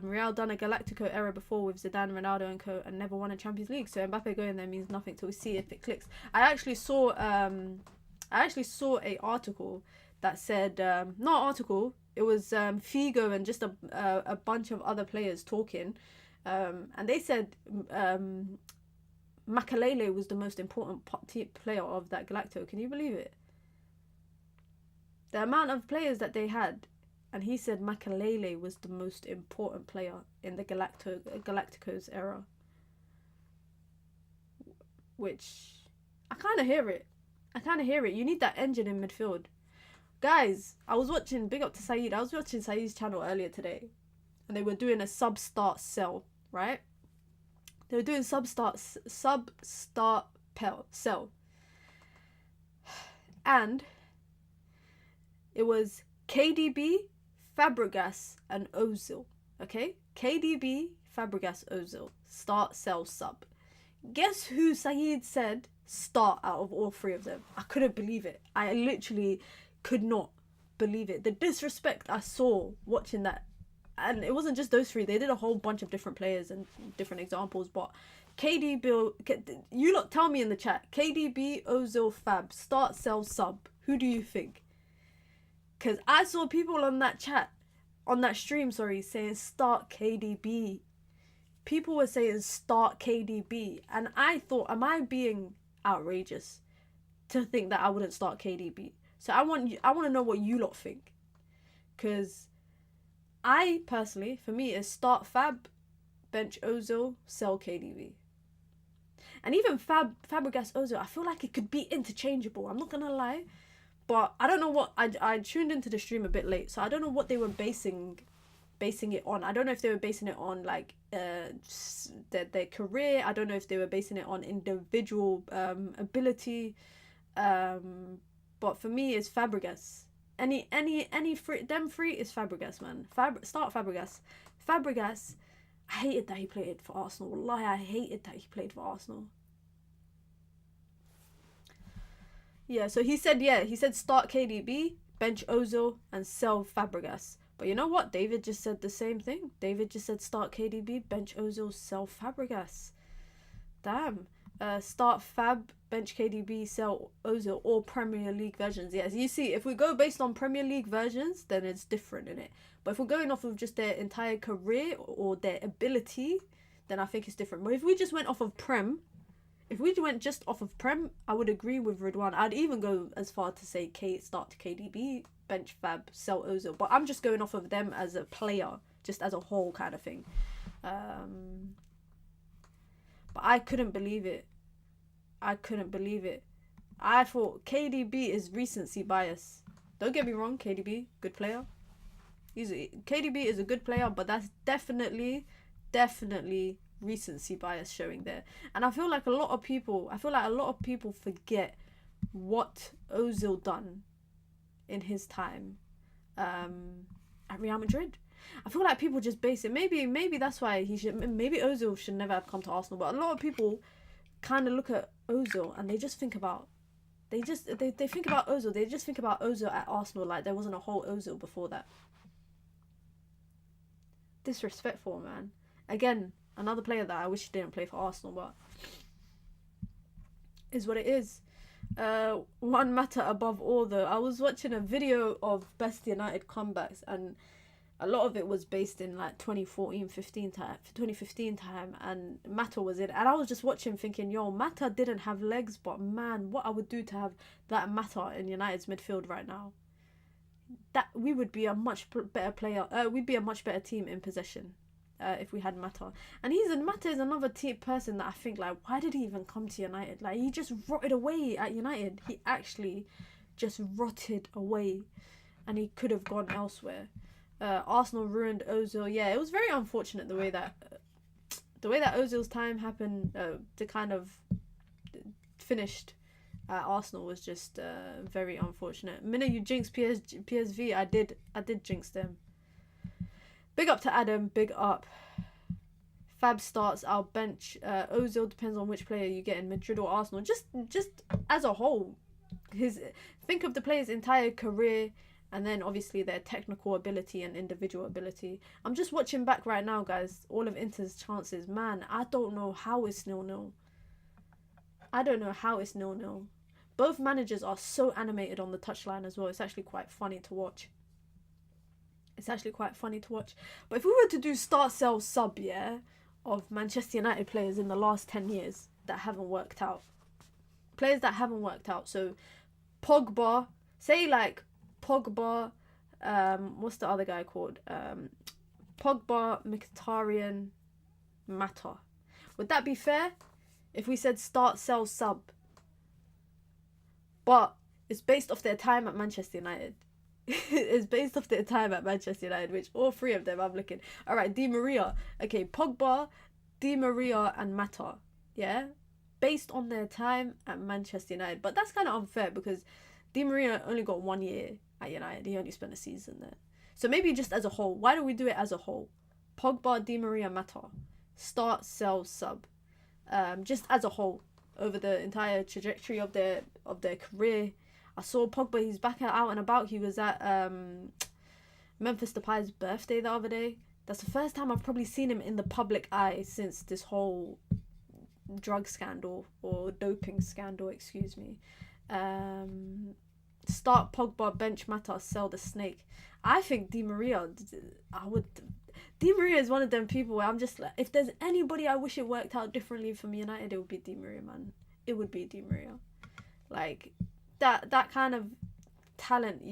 Real done a Galactico era before with Zidane, Ronaldo and co, and never won a Champions League. So Mbappe going there means nothing till we see if it clicks. I actually saw a article that said not article. It was Figo and just a bunch of other players talking, and they said Makalele was the most important player of that Galactico. Can you believe it? The amount of players that they had. And he said Makalele was the most important player in the Galacticos era. Which, I kind of hear it. You need that engine in midfield. Guys, I was watching, big up to Saeed, I was watching Saeed's channel earlier today. And they were doing a sub-start sell, right? They were doing sub-start sell. And it was KDB, Fabregas and Ozil. Okay? KDB, Fabregas, Ozil. Start, sell, sub. Guess who Saeed said start out of all three of them? I couldn't believe it. I literally could not believe it. The disrespect I saw watching that. And it wasn't just those three. They did a whole bunch of different players and different examples. But KDB, you lot tell me in the chat. KDB, Ozil, Fab. Start, sell, sub. Who do you think? Because I saw people on that stream, saying start KDB. People were saying start KDB. And I thought, am I being outrageous to think that I wouldn't start KDB? So I want to know what you lot think. Because I, personally, for me, is start Fab, bench Ozil, sell KDB. And even Fabregas, Ozil, I feel like it could be interchangeable. I'm not going to lie. But I don't know what... I tuned into the stream a bit late, so I don't know what they were basing it on. I don't know if they were basing it on, like, their career. I don't know if they were basing it on individual ability. But for me, it's Fabregas. Any free... Them three is Fabregas, man. Start Fabregas. Fabregas, I hated that he played for Arsenal. Wallahi, I hated that he played for Arsenal. Yeah, so he said start KDB, bench Ozil, and sell Fabregas. But you know what? David just said the same thing. David just said start KDB, bench Ozil, sell Fabregas. Damn. Start Fab, bench KDB, sell Ozil, or Premier League versions. Yes, you see, if we go based on Premier League versions, then it's different, innit? But if we're going off of just their entire career or their ability, then I think it's different. But if we just went off of If we went just off of Prem, I would agree with Ridwan. I'd even go as far to say start to KDB, bench Fab, sell Ozil. But I'm just going off of them as a player, just as a whole kind of thing. But I couldn't believe it. I thought KDB is recency bias. Don't get me wrong, KDB, good player. KDB is a good player, but that's definitely recency bias showing there. And I feel like a lot of people forget what Ozil done in his time at Real Madrid. I feel like people just base it. Maybe that's why maybe Ozil should never have come to Arsenal. But a lot of people kind of look at Ozil and they think about Ozil. They just think about Ozil at Arsenal like there wasn't a whole Ozil before that. Disrespectful, man. Again, another player that I wish didn't play for Arsenal, but is what it is. One matter above all, though. I was watching a video of best United comebacks, and a lot of it was based in like 2015 time, and Mata was in. And I was just watching thinking, yo, Mata didn't have legs, but man, what I would do to have that Mata in United's midfield right now. That we would be a much better player. We'd be a much better team in possession. If we had Mata. And Mata is another person that I think, like, why did he even come to United? Like, he just rotted away at United. He actually just rotted away, and he could have gone elsewhere. Arsenal ruined Ozil. Yeah, it was very unfortunate the way that Ozil's time happened to kind of finished at Arsenal was just very unfortunate. Minute you jinx PSV, I did jinx them. Big up to Adam, big up. Fab starts, I'll bench. Ozil depends on which player you get in Madrid or Arsenal. Just as a whole, think of the player's entire career, and then obviously their technical ability and individual ability. I'm just watching back right now, guys. All of Inter's chances, man. I don't know how it's 0-0. I don't know how it's 0-0. Both managers are so animated on the touchline as well. It's actually quite funny to watch. But if we were to do start, sell, sub, yeah, of Manchester United players in the last 10 years that haven't worked out. Players that haven't worked out. So, Pogba, say like Pogba, what's the other guy called? Pogba, Mkhitaryan, Mata. Would that be fair if we said start, sell, sub? But it's based off their time at Manchester United. It's based off their time at Manchester United, which all three of them I'm looking. All right, Di Maria. Okay, Pogba, Di Maria, and Mata. Yeah, based on their time at Manchester United. But that's kind of unfair because Di Maria only got 1 year at United. He only spent a season there. So maybe just as a whole. Why do we do it as a whole? Pogba, Di Maria, Mata. Start, sell, sub. Just as a whole over the entire trajectory of their career. I saw Pogba, he's back out and about. He was at Memphis Depay's birthday the other day. That's the first time I've probably seen him in the public eye since this whole drug scandal or doping scandal, excuse me. Start Pogba, bench Mata, sell the snake. I think Di Maria, Di Maria is one of them people where I'm just like, if there's anybody I wish it worked out differently from United, it would be Di Maria, man. It would be Di Maria. Like, that kind of talent,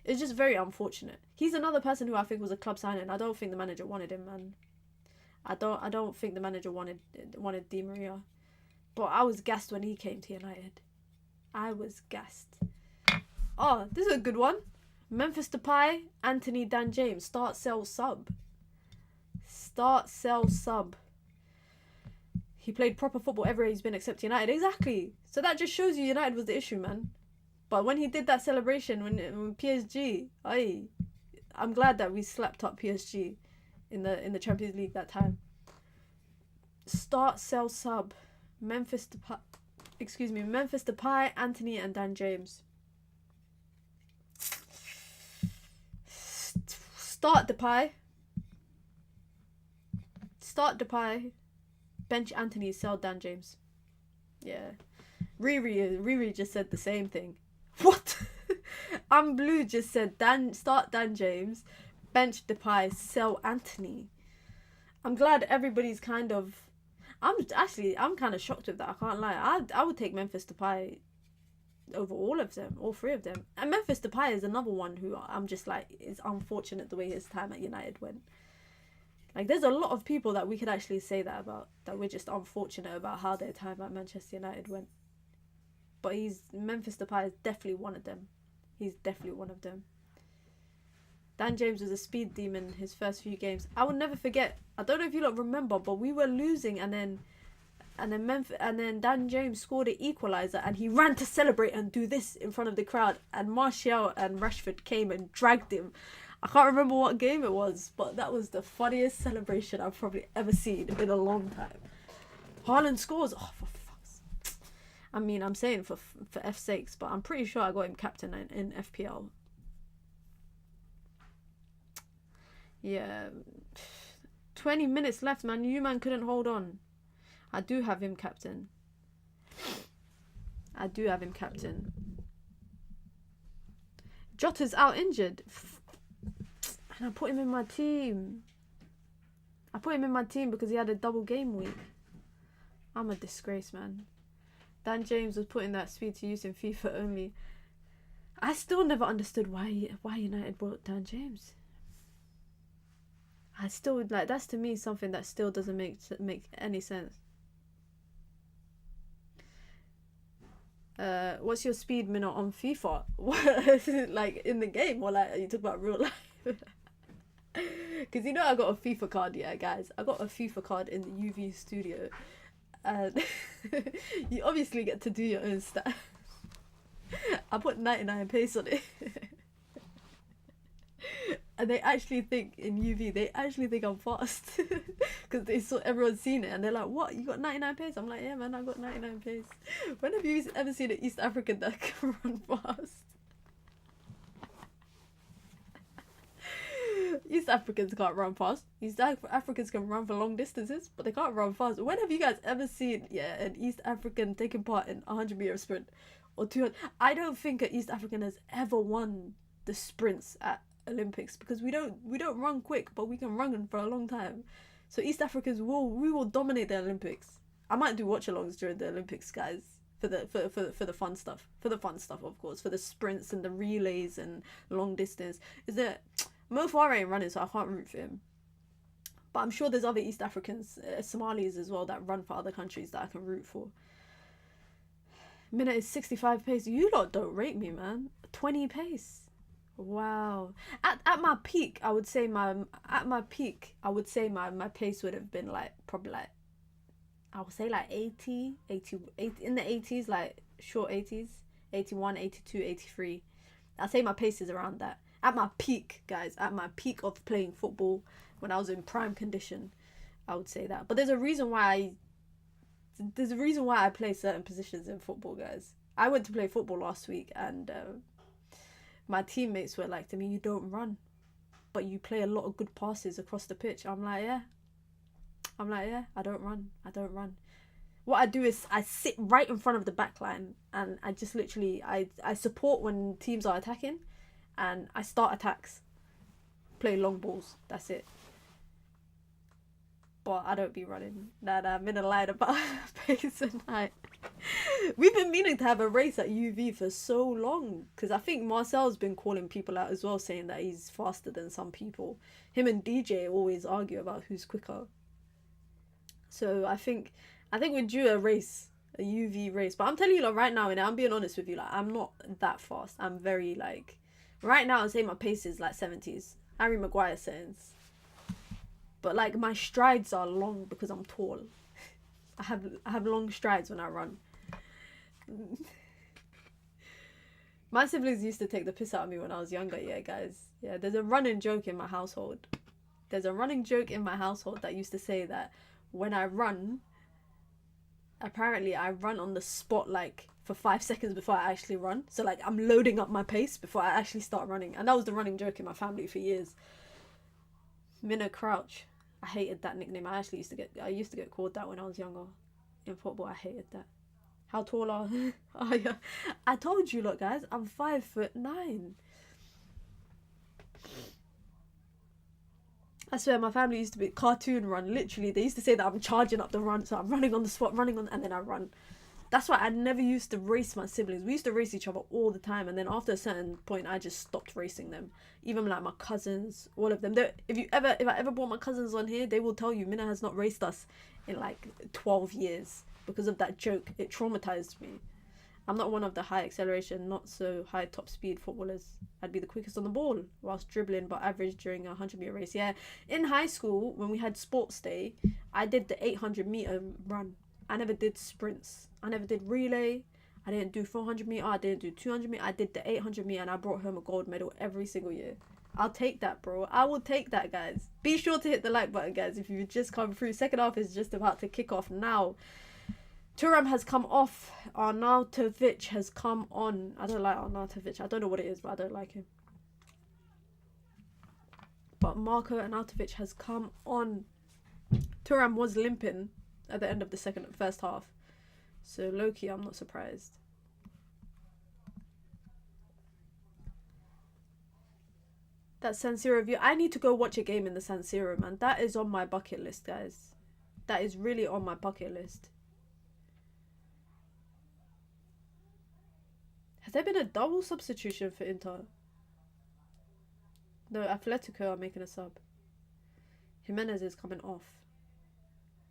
it's just very unfortunate. He's another person who I think was a club signing. I don't think the manager wanted him, man. I don't think the manager wanted Di Maria. But I was gassed when he came to United. I was gassed. Oh, this is a good one. Memphis Depay, Anthony, Dan James. Start, sell, sub. Start, sell, sub. He played proper football everywhere he's been except United. Exactly. So that just shows you United was the issue, man. But when he did that celebration when PSG, I'm glad that we slapped up PSG in the Champions League that time. Start, sell, sub. Memphis Depay, Anthony, and Dan James. Start Depay. Bench Anthony, sell Dan James. Yeah. Riri just said the same thing. What? I'm Blue just said start Dan James, bench Depay, sell Anthony. I'm glad everybody's kind of... I'm kind of shocked with that, I can't lie. I would take Memphis Depay over all of them, all three of them. And Memphis Depay is another one who I'm just like, it's unfortunate the way his time at United went. Like, there's a lot of people that we could actually say that about, that we're just unfortunate about how their time at Manchester United went. But Memphis Depay is definitely one of them. He's definitely one of them. Dan James was a speed demon his first few games. I will never forget. I don't know if you lot remember, but we were losing, and then Dan James scored an equaliser, and he ran to celebrate and do this in front of the crowd. And Martial and Rashford came and dragged him. I can't remember what game it was, but that was the funniest celebration I've probably ever seen in a long time. Haaland scores. Oh, for fuck's... I mean, I'm saying for F's sakes, but I'm pretty sure I got him captain in FPL. Yeah. 20 minutes left, man. You man couldn't hold on. I do have him captain. Jota's out injured. And I put him in my team. Because he had a double game week. I'm a disgrace, man. Dan James was putting that speed to use in FIFA only. I still never understood why United bought Dan James. I still, like, that's to me something that still doesn't make any sense. What's your speed minute on FIFA? Like in the game, or like you talk about real life? Because you know I got a FIFA card, yeah, guys. I got a FIFA card in the UV studio. And you obviously get to do your own stuff. I put 99 pace on it. And they actually think in UV, they actually think I'm fast. Because they saw everyone's seen it and they're like, what? You got 99 pace? I'm like, yeah, man, I got 99 pace. When have you ever seen an East African that can run fast? East Africans can't run fast. East Africans can run for long distances, but they can't run fast. When have you guys ever seen an East African taking part in a 100-meter sprint or 200? I don't think an East African has ever won the sprints at Olympics because we don't run quick, but we can run for a long time. So East Africans will dominate the Olympics. I might do watch-alongs during the Olympics, guys, for the fun stuff. For the fun stuff, of course, for the sprints and the relays and long distance. Is there? Mo Farah ain't running, so I can't root for him. But I'm sure there's other East Africans, Somalis as well, that run for other countries that I can root for. Mina is 65 pace. You lot don't rate me, man. 20 pace. Wow. At my peak, I would say my pace would have been like probably like I would say like 80 in the 80s, like short 80s, 81, 82, 83. I'd say my pace is around that. At my peak, guys, at my peak of playing football, when I was in prime condition, I would say that. But there's a reason why I play certain positions in football, guys. I went to play football last week, and my teammates were like to me, "You don't run, but you play a lot of good passes across the pitch." I'm like, yeah, I don't run. What I do is I sit right in front of the back line, and I just literally I support when teams are attacking. And I start attacks, play long balls. That's it. But I don't be running. Nah, I'm in a line about pace tonight. We've been meaning to have a race at UV for so long. Because I think Marcel's been calling people out as well, saying that he's faster than some people. Him and DJ always argue about who's quicker. So I think we're due a race. A UV race. But I'm telling you, like, right now, and I'm being honest with you, like, I'm not that fast. I'm very, like... Right now, I'd say my pace is like 70s. Harry Maguire says. But like my strides are long because I'm tall. I have long strides when I run. My siblings used to take the piss out of me when I was younger, yeah, guys. Yeah, there's a running joke in my household. That used to say that when I run, apparently I run on the spot like for 5 seconds before I actually run. So like I'm loading up my pace before I actually start running. And that was the running joke in my family for years. Minna Crouch. I hated that nickname. I used to get called that when I was younger in football. I hated that. How tall are you? Oh, yeah. I told you, look, guys, I'm 5'9". I swear my family used to be cartoon run. Literally, they used to say that I'm charging up the run. So I'm running on the spot, and then I run. That's why I never used to race my siblings. We used to race each other all the time. And then after a certain point, I just stopped racing them. Even like my cousins, all of them. If I ever brought my cousins on here, they will tell you Minna has not raced us in like 12 years. Because of that joke. It traumatized me. I'm not one of the high acceleration, not so high top speed footballers. I'd be the quickest on the ball whilst dribbling, but average during a 100-meter race. Yeah, in high school, when we had sports day, I did the 800-meter run. I never did sprints. I never did relay. I didn't do 400-meter. I didn't do 200-meter. I did the 800-meter, and I brought home a gold medal every single year. I'll take that, bro. I will take that, guys. Be sure to hit the like button, guys, if you've just come through. Second half is just about to kick off now. Thuram has come off. Arnautovic has come on. I don't like Arnautovic. I don't know what it is, but I don't like him. But Marco Arnautovic has come on. Thuram was limping at the end of the first half. So low-key, I'm not surprised. That San Siro view. I need to go watch a game in the San Siro, man. That is on my bucket list, guys. That is really on my bucket list. Has there been a double substitution for Inter? No, Atletico are making a sub. Jimenez is coming off.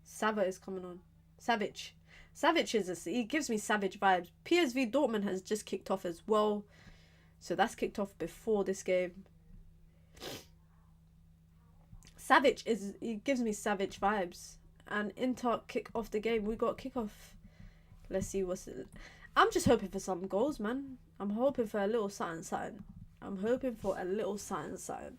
Sava is coming on. Savic he gives me Savage vibes. PSV Dortmund has just kicked off as well. So that's kicked off before this game. Savage he gives me Savage vibes. And Inter kick off the game. We got kick off. Let's see what's it. I'm just hoping for some goals, man. I'm hoping for a little something. I'm hoping for a little something.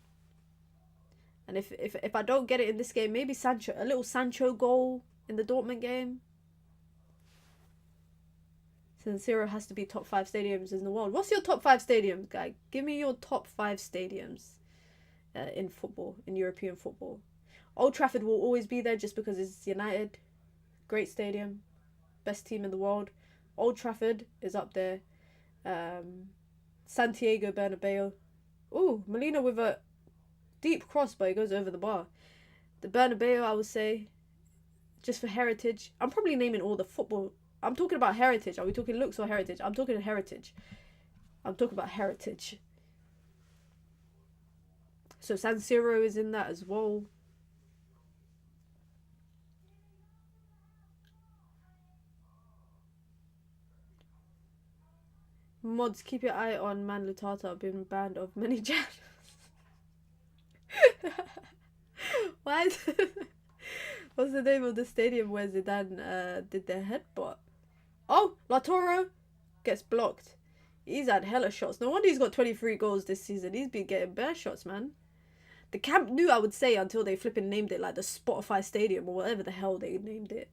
And if I don't get it in this game, maybe a little Sancho goal in the Dortmund game. San Siro has to be top 5 stadiums in the world. What's your top 5 stadiums, guy? Give me your top 5 stadiums in football, in European football. Old Trafford will always be there just because it's United. Great stadium. Best team in the world. Old Trafford is up there. Santiago Bernabeu. Ooh, Molina with a deep cross, but it goes over the bar. The Bernabeu, I would say, just for heritage. I'm probably naming all the football. I'm talking about heritage. Are we talking looks or heritage? I'm talking heritage. I'm talking about heritage. So San Siro is in that as well. Mods, keep your eye on Man Lutata, been banned of many channels. Why is what's the name of the stadium where Zidane did their headbutt? Oh, Lautaro gets blocked. He's had hella shots. No wonder he's got 23 goals this season. He's been getting bare shots, man. The Camp Nou, I would say, until they flipping named it like the Spotify Stadium or whatever the hell they named it.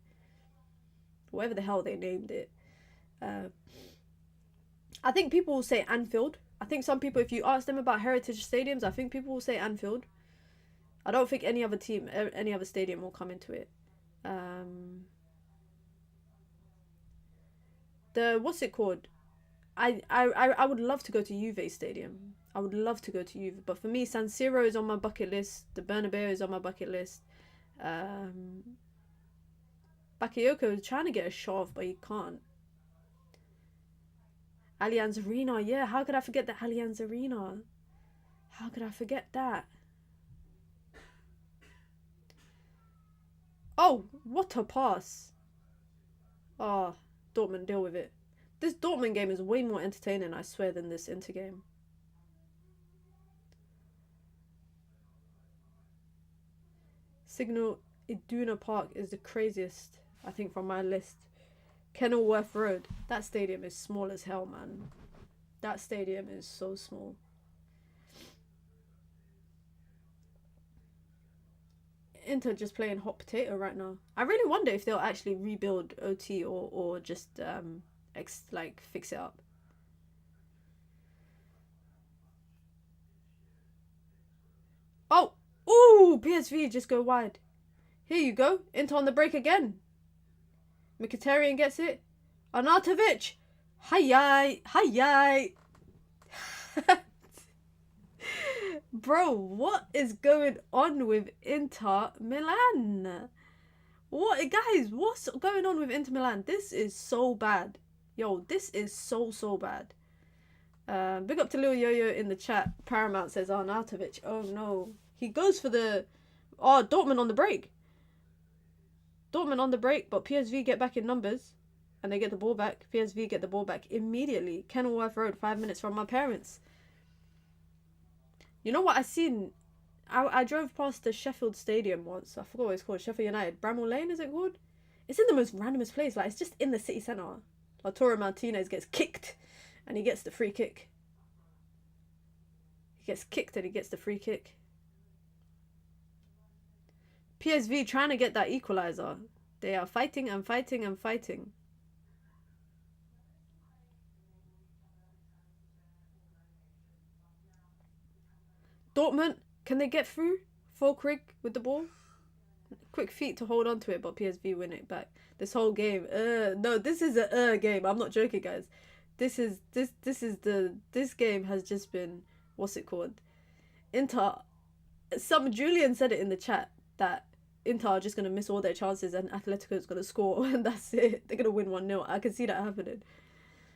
Whatever the hell they named it. I think people will say Anfield. I think some people, if you ask them about heritage stadiums, I think people will say Anfield. I don't think any other team, any other stadium will come into it. What's it called? I would love to go to Juve Stadium. I would love to go to Juve, but for me, San Siro is on my bucket list. The Bernabeu is on my bucket list. Bakayoko is trying to get a shot off, but he can't. Allianz Arena, yeah. How could I forget the Allianz Arena? How could I forget that? Oh, what a pass. Oh, Dortmund, deal with it. This Dortmund game is way more entertaining, I swear, than this Inter game. Signal Iduna Park is the craziest, I think, from my list. Kenilworth Road. That stadium is small as hell, man. That stadium is so small. Inter just playing hot potato right now. I really wonder if they'll actually rebuild OT or just fix it up. Oh! Ooh! PSV just go wide. Here you go. Inter on the break again. Mkhitaryan gets it. Arnautovic. Hi-yi. Hi-yi. Bro, what is going on with Inter Milan? What, guys, what's going on with Inter Milan? This is so bad. Yo, this is so bad. Big up to Lil Yo-Yo in the chat. Paramount says Arnautovic. Oh no. He goes for the... Oh, Dortmund on the break. Dortmund on the break, but PSV get back in numbers. And they get the ball back. PSV get the ball back immediately. Kenilworth Road, 5 minutes from my parents. You know what I seen? I drove past the Sheffield Stadium once. I forgot what it's called. Sheffield United. Bramall Lane, is it called? It's in the most randomest place. Like, it's just in the city centre. Lautaro Martinez gets kicked. And he gets the free kick. He gets kicked and he gets the free kick. PSV trying to get that equaliser. They are fighting and fighting and fighting. Dortmund, can they get through? Fulkrug with the ball. Quick feet to hold on to it, but PSV win it back. This whole game, no, this is a game. I'm not joking, guys. This game has just been, what's it called? Inter. Julian said it in the chat that Inter are just gonna miss all their chances and Atletico is gonna score and that's it. They're gonna win 1-0. I can see that happening.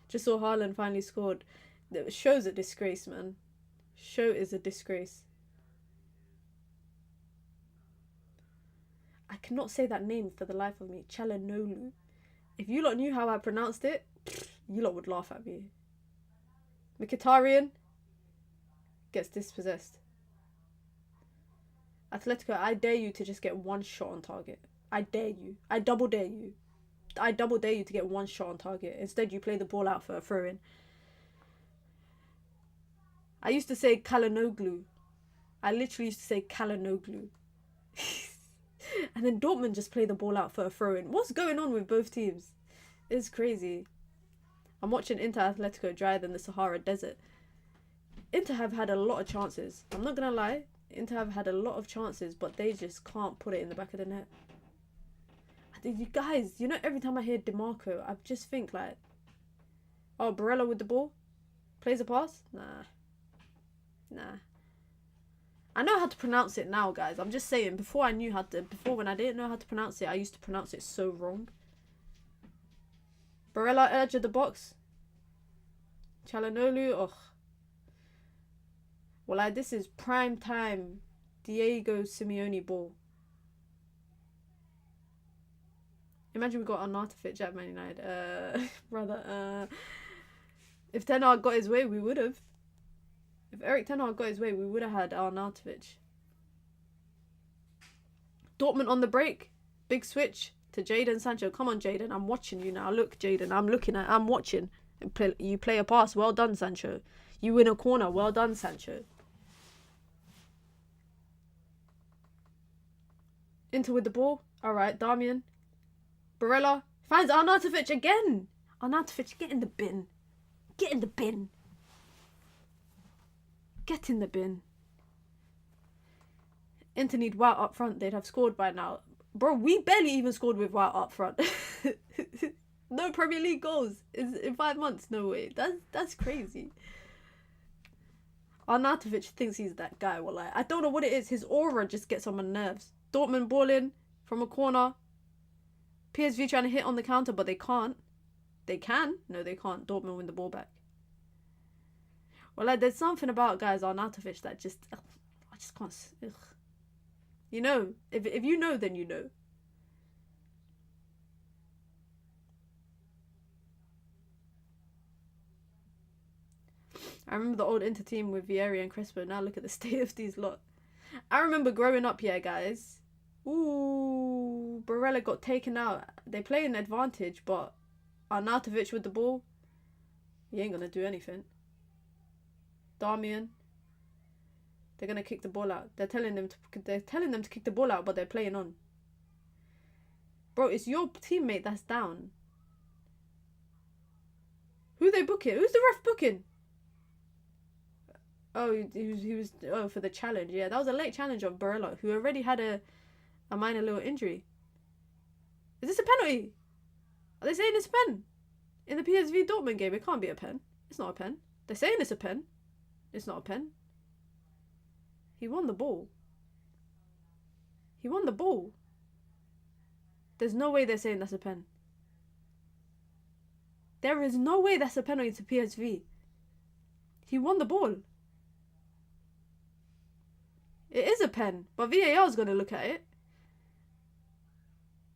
Just saw Haaland finally scored. It shows a disgrace, man. Show is a disgrace. I cannot say that name for the life of me. Chalanolu. If you lot knew how I pronounced it, you lot would laugh at me. Mkhitaryan gets dispossessed. Atletico, I dare you to just get one shot on target. I dare you. I double dare you. I double dare you to get one shot on target. Instead, you play the ball out for a throw-in. I used to say Kalanoglu. I literally used to say Kalanoglu. And then Dortmund just play the ball out for a throw-in. What's going on with both teams? It's crazy. I'm watching Inter Atletico drier than the Sahara Desert. Inter have had a lot of chances. I'm not going to lie. Inter have had a lot of chances, but they just can't put it in the back of the net. You guys, you know, every time I hear DeMarco, I just think like, oh, Barella with the ball? Plays a pass? Nah. I know how to pronounce it now, guys. I'm just saying, before when I didn't know how to pronounce it, I used to pronounce it so wrong. Barella, edge of the box. Çalhanoğlu, ugh. Well, like, this is prime time Diego Simeone ball. Imagine we got Arnautovic at Man United. Brother, if Ten Hag got his way, we would have. If Erik Ten Hag got his way, we would have had Arnautovic. Dortmund on the break. Big switch to Jadon Sancho. Come on, Jadon. I'm watching you now. Look, Jadon. I'm watching. You play a pass. Well done, Sancho. You win a corner. Well done, Sancho. Inter with the ball. All right, Damian. Barella finds Arnautovic again. Arnautovic, get in the bin. Get in the bin. Get in the bin. Inter need Wout up front. They'd have scored by now. Bro, we barely even scored with Wout up front. No Premier League goals in 5 months. No way. That's crazy. Arnautovic thinks he's that guy. Well, I don't know what it is. His aura just gets on my nerves. Dortmund ball in from a corner. PSV trying to hit on the counter, but they can't. They can. No, they can't. Dortmund win the ball back. Well, like, there's something about, guys, Arnautovic that just... Ugh, I just can't... Ugh. You know. If you know, then you know. I remember the old Inter team with Vieri and Crespo. Now look at the state of these lot. I remember growing up here, guys. Ooh, Barella got taken out. They play an advantage, but Arnautovic with the ball, he ain't gonna do anything. Damian, they're gonna kick the ball out. They're telling them to kick the ball out, but they're playing on. Bro, it's your teammate that's down. Who they booking? Who's the ref booking? Oh, he was for the challenge. Yeah, that was a late challenge of Barella, who already had a minor little injury. Is this a penalty? Are they saying it's a pen? In the PSV Dortmund game, it can't be a pen. It's not a pen. They're saying it's a pen. It's not a pen. He won the ball. He won the ball. There's no way they're saying that's a pen. There is no way that's a penalty to PSV. He won the ball. It is a pen, but VAR is going to look at it.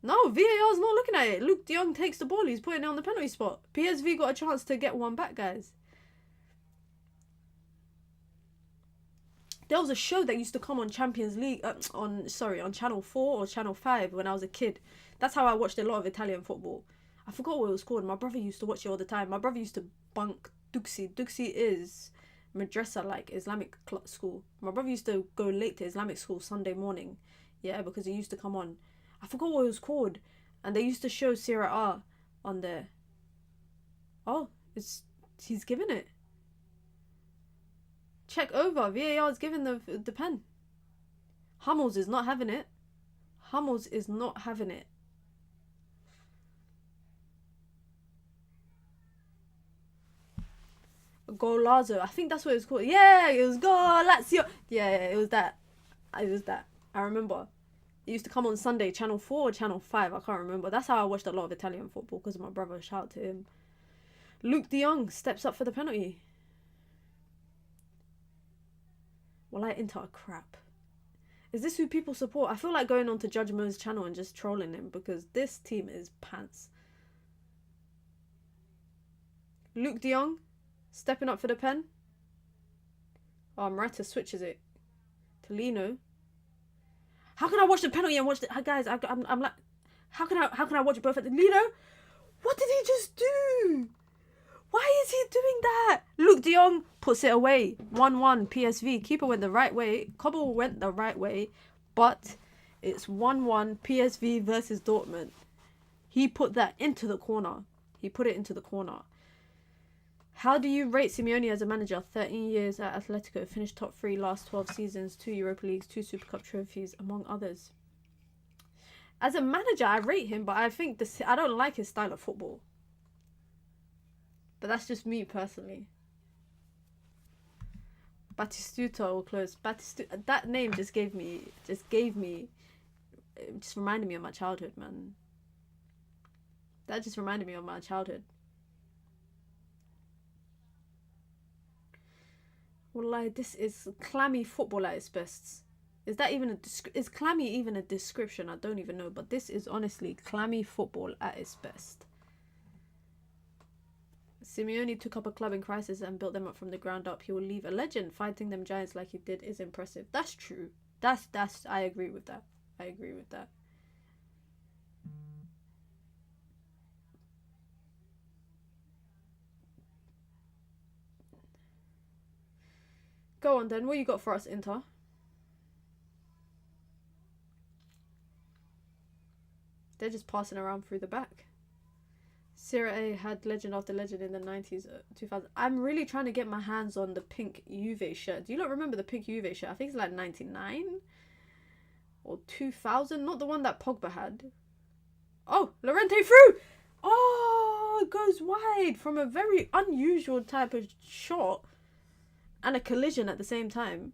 No, VAR is not looking at it. Luke de Jong takes the ball. He's putting it on the penalty spot. PSV got a chance to get one back, guys. There was a show that used to come on Champions League, on Channel 4 or Channel 5 when I was a kid. That's how I watched a lot of Italian football. I forgot what it was called. My brother used to watch it all the time. My brother used to bunk Duxi. Duxi is madrasa, like Islamic school. My brother used to go late to Islamic school Sunday morning. Yeah, because it used to come on. I forgot what it was called. And they used to show Serie A on there. Oh, he's given it. Check over. VAR is giving the pen. Hummels is not having it. Hummels is not having it. Golazo. I think that's what it was called. Yeah, it was Golazio. Yeah, it was that. It was that. I remember. It used to come on Sunday, Channel 4 or Channel 5. I can't remember. That's how I watched a lot of Italian football, because of my brother. Shout out to him. Luke de Jong steps up for the penalty. Well, I Inter crap. Is this who people support? I feel like going on to Judge Mo's channel and just trolling him, because this team is pants. Luke de Jong stepping up for the pen. Oh, Morata switches it to Lino. How can I watch the penalty and watch the guys? I'm like, how can I watch both at the Lino? What did he just do? Why is he doing that? Luke de Jong puts it away. 1-1 PSV. Keeper went the right way. Cobble went the right way, but it's 1-1 PSV versus Dortmund. He put that into the corner. He put it into the corner. How do you rate Simeone as a manager? 13 years at Atletico, finished top 3 last 12 seasons, 2 Europa Leagues, 2 Super Cup trophies, among others. As a manager, I rate him, but I think I don't like his style of football. But that's just me personally. Batistuta all close. That name just reminded me of my childhood, man. That just reminded me of my childhood. Wallahi, this is clammy football at its best. Is that even is clammy even a description? I don't even know, but this is honestly clammy football at its best. Simeone took up a club in crisis and built them up from the ground up. He will leave a legend. Fighting them giants like he did is impressive. That's true. That's I agree with that. I agree with that. Go on then. What you got for us, Inter? They're just passing around through the back. Serie A had legend after legend in the 90s, 2000. I'm really trying to get my hands on the pink Juve shirt. Do you not remember the pink Juve shirt? I think it's like 99 or 2000. Not the one that Pogba had. Oh, Llorente through! Oh, it goes wide from a very unusual type of shot and a collision at the same time.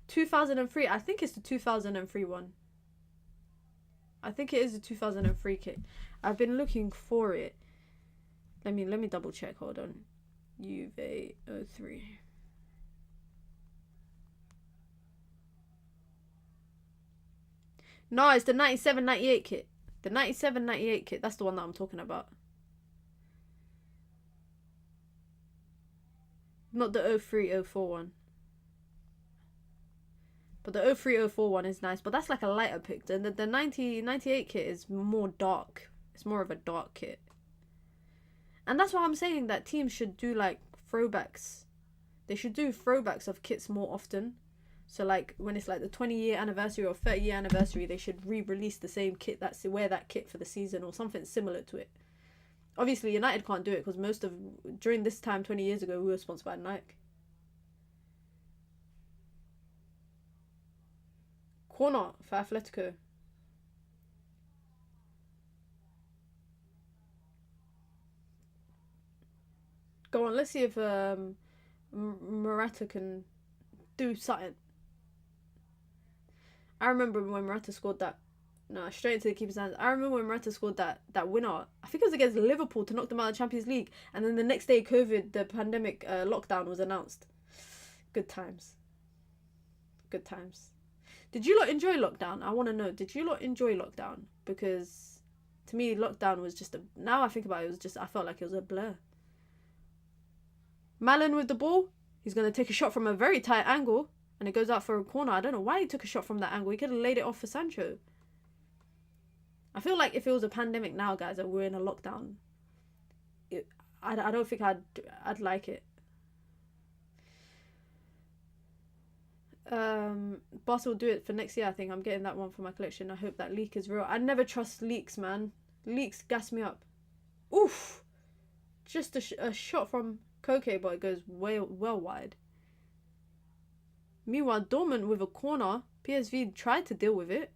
2003. I think it's the 2003 one. I think it is the 2003 kit. I've been looking for it. Let me double check. Hold on. Juve 03. No, it's the 97-98 kit. The 97-98 kit. That's the one that I'm talking about. Not the 03-04 one. But the 03-04 one is nice. But that's like a lighter pick. And the 98 kit is more dark. It's more of a dark kit. And that's why I'm saying that teams should do like throwbacks. They should do throwbacks of kits more often. So like when it's like the 20-year anniversary or 30-year anniversary, they should re-release the same kit. That's wear that kit for the season or something similar to it. Obviously, United can't do it because during this time 20 years ago, we were sponsored by Nike. Corner for Atletico. Go on, let's see if Morata can do something. I remember when Morata scored that. No, straight into the keeper's hands. I remember when Morata scored that winner. I think it was against Liverpool to knock them out of the Champions League. And then the next day, the pandemic lockdown was announced. Good times. Good times. Did you lot enjoy lockdown? I want to know. Did you lot enjoy lockdown? Because to me, lockdown was just now I think about it, I felt like it was a blur. Malin with the ball. He's going to take a shot from a very tight angle. And it goes out for a corner. I don't know why he took a shot from that angle. He could have laid it off for Sancho. I feel like if it was a pandemic now, guys, and we're in a lockdown, I don't think I'd like it. Boss will do it for next year. I think I'm getting that one for my collection. I hope that leak is real. I never trust leaks, man. Leaks gas me up. Oof! Just a shot from Koke, but it goes well wide. Meanwhile, Dortmund with a corner. PSV trying to deal with it.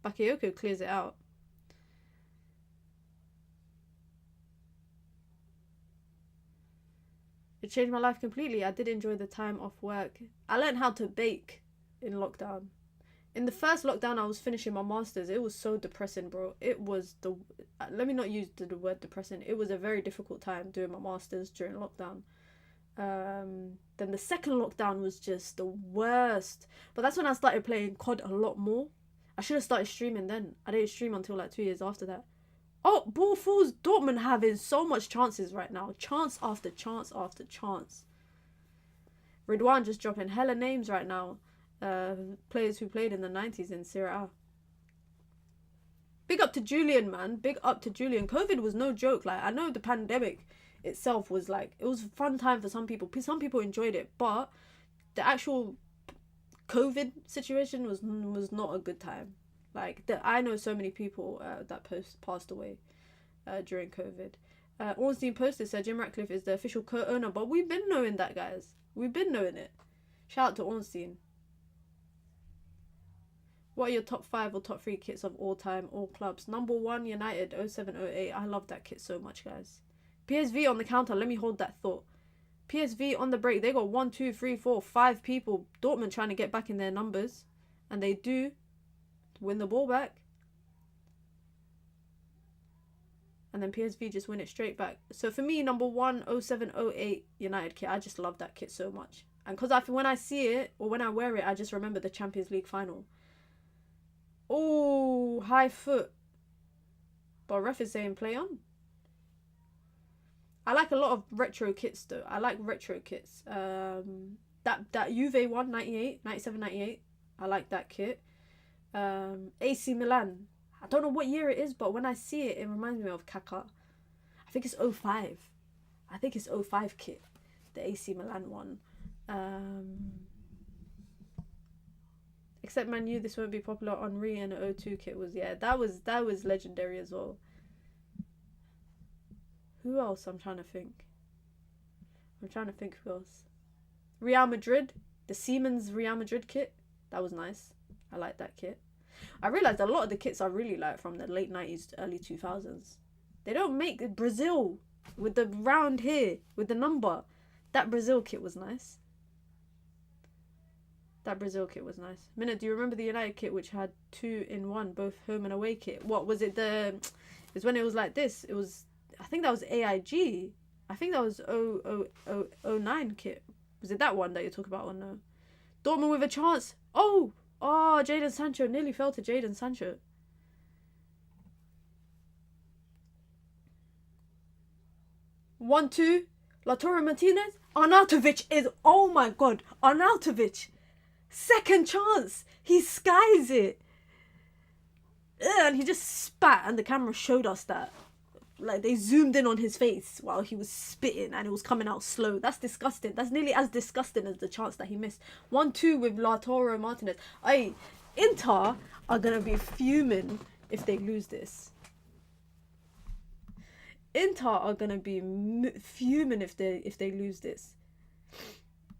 Bakayoko clears it out. It changed my life completely. I did enjoy the time off work. I learned how to bake in lockdown. In the first lockdown, I was finishing my masters. It was so depressing, bro. It was let me not use the word depressing. It was a very difficult time doing my masters during lockdown. Then the second lockdown was just the worst. But that's when I started playing COD a lot more. I should have started streaming then. I didn't stream until like 2 years after that. Oh, ball falls. Dortmund having so much chances right now. Chance after chance after chance. Ridwan just dropping hella names right now. Players who played in the 90s in Serie A. Big up to Julian, man. Big up to Julian. COVID was no joke. Like, I know the pandemic itself was like, it was a fun time for some people. Some people enjoyed it, but the actual COVID situation was not a good time. Like, I know so many people that passed away during COVID. Ornstein posted, said Jim Ratcliffe is the official co-owner, but we've been knowing that, guys. We've been knowing it. Shout out to Ornstein. What are your top 5 or top 3 kits of all time, all clubs? Number 1, United 0708. I love that kit so much, guys. PSV on the counter. Let me hold that thought. PSV on the break. They got 1, 2, 3, 4, 5 people. Dortmund trying to get back in their numbers. And they do win the ball back. And then PSV just win it straight back. So for me, number 1, 0708 United kit. I just love that kit so much. And because when I see it, or when I wear it, I just remember the Champions League final. Oh, high foot. But ref is saying play on. I like a lot of retro kits though. I like retro kits. That Juve one, 97, 98. I like that kit. AC Milan. I don't know what year it is, but when I see it, it reminds me of Kaká. I think it's 05. I think it's 05 kit. The AC Milan one. Except Man U, this won't be popular. Henry and the 02 kit was, yeah, that was legendary as well. Who else? I'm trying to think who else. Real Madrid, the Siemens Real Madrid kit, that was nice. I like that kit. I realized a lot of the kits I really like from the late 90s to early 2000s. They don't make Brazil with the round here with the number. That Brazil kit was nice. Mina, do you remember the United kit which had 2 in 1, both home and away kit? What was it? It's when it was like this. It was, I think that was AIG. I think that was 09 kit. Was it that one that you talk about or no? Dortmund with a chance. Oh, Jadon Sancho. Nearly fell to Jadon Sancho. One, 2. Lautaro Martinez. Arnautovic is, oh my god. Arnautovic. Second chance. He skies it. And he just spat and the camera showed us that. Like, they zoomed in on his face while he was spitting and it was coming out slow. That's disgusting. That's nearly as disgusting as the chance that he missed. 1-2 with Lautaro Martinez. Inter are going to be fuming if they lose this. Inter are going to be fuming if they lose this.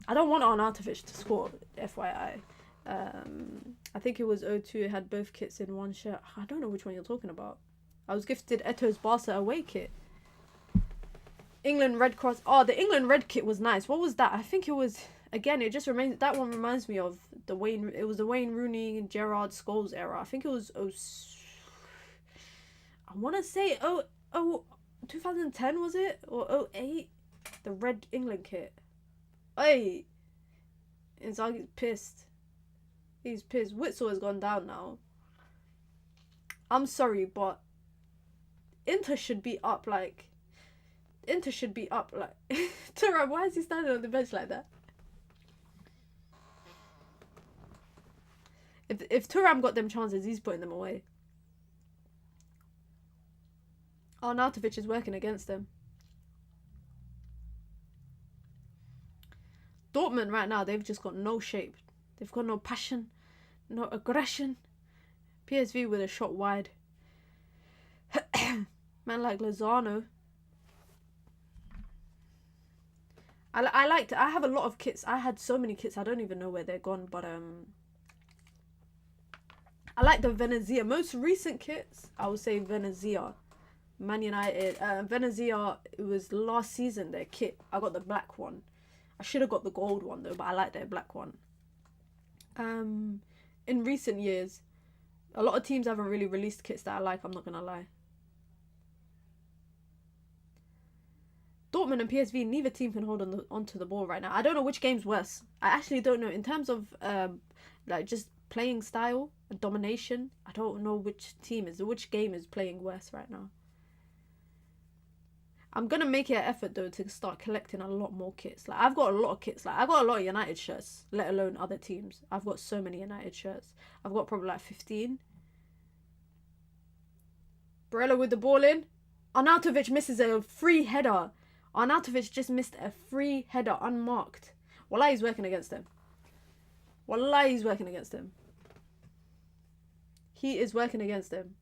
I don't want Arnautovic to score, FYI. I think it was 02. It had both kits in one shirt. I don't know which one you're talking about. I was gifted Eto's Barca away kit. England Red Cross. Oh, the England Red kit was nice. What was that? I think it was, again, it just remains, that one reminds me of the Wayne, it was the Wayne Rooney, Gerrard, Scholes era. I think it was, I want to say 2010 was it? Or 08? The Red England kit. Hey, Inzaghi's pissed. He's pissed. Witsel has gone down now. I'm sorry, but Inter should be up like... Thuram, why is he standing on the bench like that? If Thuram got them chances, he's putting them away. Arnautovic is working against them. Dortmund right now, they've just got no shape. They've got no passion, no aggression. PSV with a shot wide. Man like Lozano. I have a lot of kits. I had so many kits, I don't even know where they're gone, but I like the Venezia. Most recent kits, I would say Venezia. Man United. Venezia, it was last season, their kit. I got the black one. I should have got the gold one though, but I like their black one. In recent years, a lot of teams haven't really released kits that I like, I'm not going to lie. Dortmund and PSV, neither team can hold onto the ball right now. I don't know which game's worse. I actually don't know. In terms of like just playing style, domination, I don't know which game is playing worse right now. I'm gonna make it an effort though to start collecting a lot more kits. Like I've got a lot of kits. Like I got a lot of United shirts, let alone other teams. I've got so many United shirts. I've got probably like 15. Barella with the ball in. Arnautovic misses a free header. Arnautovic just missed a free header unmarked. Wallah, he's working against him. Wallah, he's working against him. He is working against him.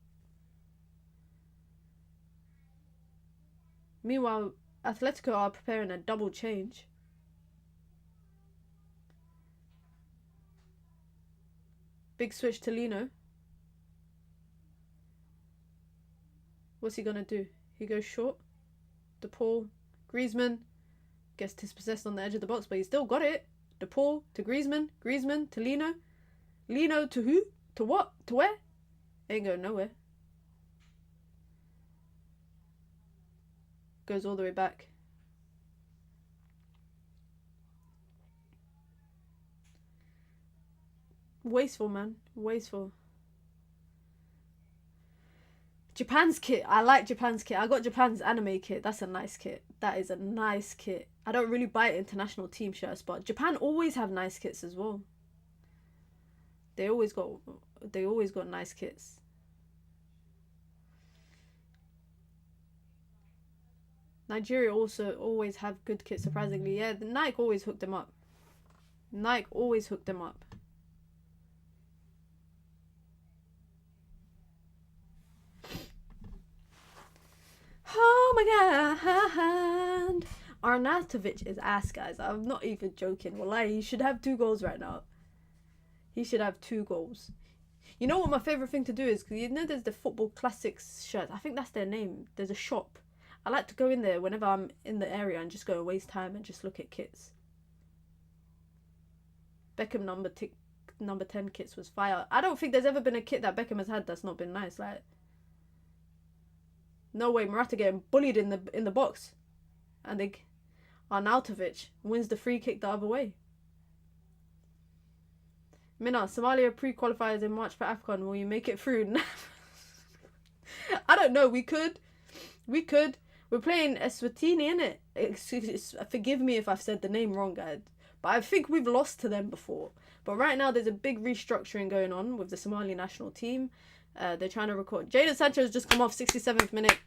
Meanwhile, Atletico are preparing a double change. Big switch to Lino. What's he gonna do? He goes short. DePaul. Griezmann gets dispossessed on the edge of the box, but he still got it. DePaul to Griezmann. Griezmann to Lino. Lino to who? To what? To where? Ain't going nowhere. Goes all the way back. Wasteful, man. Wasteful. Japan's kit. I like Japan's kit. I got Japan's anime kit. That's a nice kit. That is a nice kit. I don't really buy international team shirts, but Japan always have nice kits as well. They always got nice kits. Nigeria also always have good kits, surprisingly. Yeah, the Nike always hooked them up. Nike always hooked them up. Oh my god. Arnautovic is ass, guys. I'm not even joking. Wallahi, he should have 2 goals right now. He should have 2 goals. You know what my favourite thing to do is? Because you know there's the Football Classics shirt. I think that's their name. There's a shop. I like to go in there whenever I'm in the area and just go and waste time and just look at kits. Beckham number 10 kits was fire. I don't think there's ever been a kit that Beckham has had that's not been nice. Like, no way, Morata getting bullied in the box, and Arnautovic wins the free kick the other way. Mina, Somalia pre-qualifiers in March for AFCON. Will you make it through? I don't know. We could. We're playing Eswatini, innit? Forgive me if I've said the name wrong, guys. But I think we've lost to them before. But right now, there's a big restructuring going on with the Somali national team. They're trying to record. Jadon Sancho's just come off 67th minute.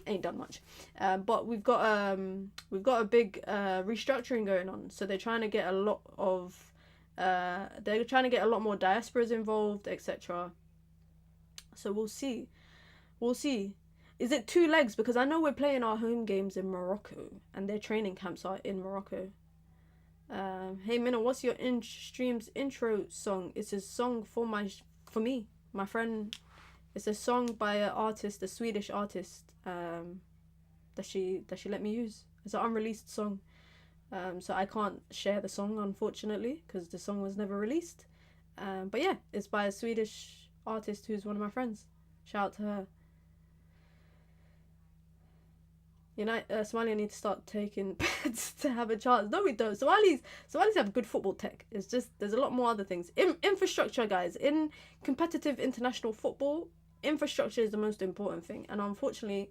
Ain't done much. But we've got a big restructuring going on. So they're trying to get a lot of more diasporas involved, etc. So we'll see. Is it 2 legs? Because I know we're playing our home games in Morocco and their training camps are in Morocco. Hey Minna, what's your stream's intro song? It's a song for me, my friend. It's a song by a Swedish artist, that she let me use. It's an unreleased song. So I can't share the song, unfortunately, because the song was never released. But yeah, it's by a Swedish artist who's one of my friends. Shout out to her. Somalia need to start taking bets to have a chance. No, we don't. Somalis have good football tech. It's just there's a lot more other things. Infrastructure, guys. In competitive international football, infrastructure is the most important thing. And unfortunately,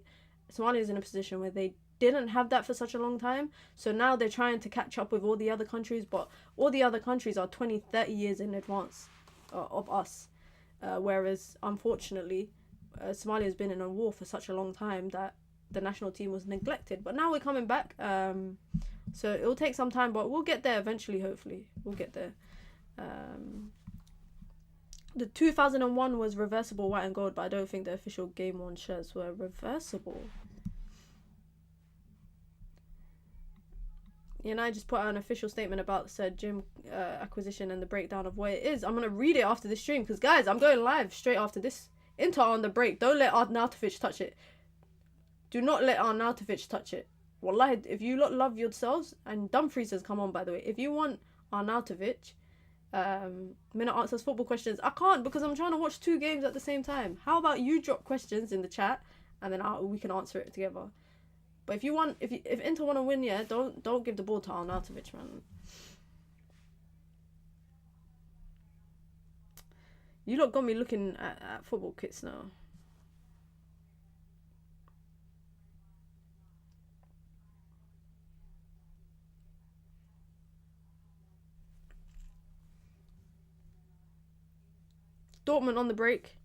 Somalia is in a position where they didn't have that for such a long time. So now they're trying to catch up with all the other countries. But all the other countries are 20, 30 years in advance of us. Whereas, unfortunately, Somalia has been in a war for such a long time that the national team was neglected. But now we're coming back. So it'll take some time, but we'll get there eventually, hopefully. We'll get there. The 2001 was reversible white and gold, but I don't think the official game worn shirts were reversible. I just put out an official statement about said gym acquisition and the breakdown of what it is. I'm going to read it after the stream because, guys, I'm going live straight after this. Inter on the break. Don't let Arnautovic touch it. Do not let Arnautovic touch it. Wallahi, if you lot love yourselves, and Dumfries has come on, by the way. If you want Arnautovic, Minna answers football questions. I can't because I'm trying to watch 2 games at the same time. How about you drop questions in the chat and then we can answer it together. But if Inter want to win, yeah, don't give the ball to Arnautovic, man. You lot got me looking at football kits now. Dortmund on the break.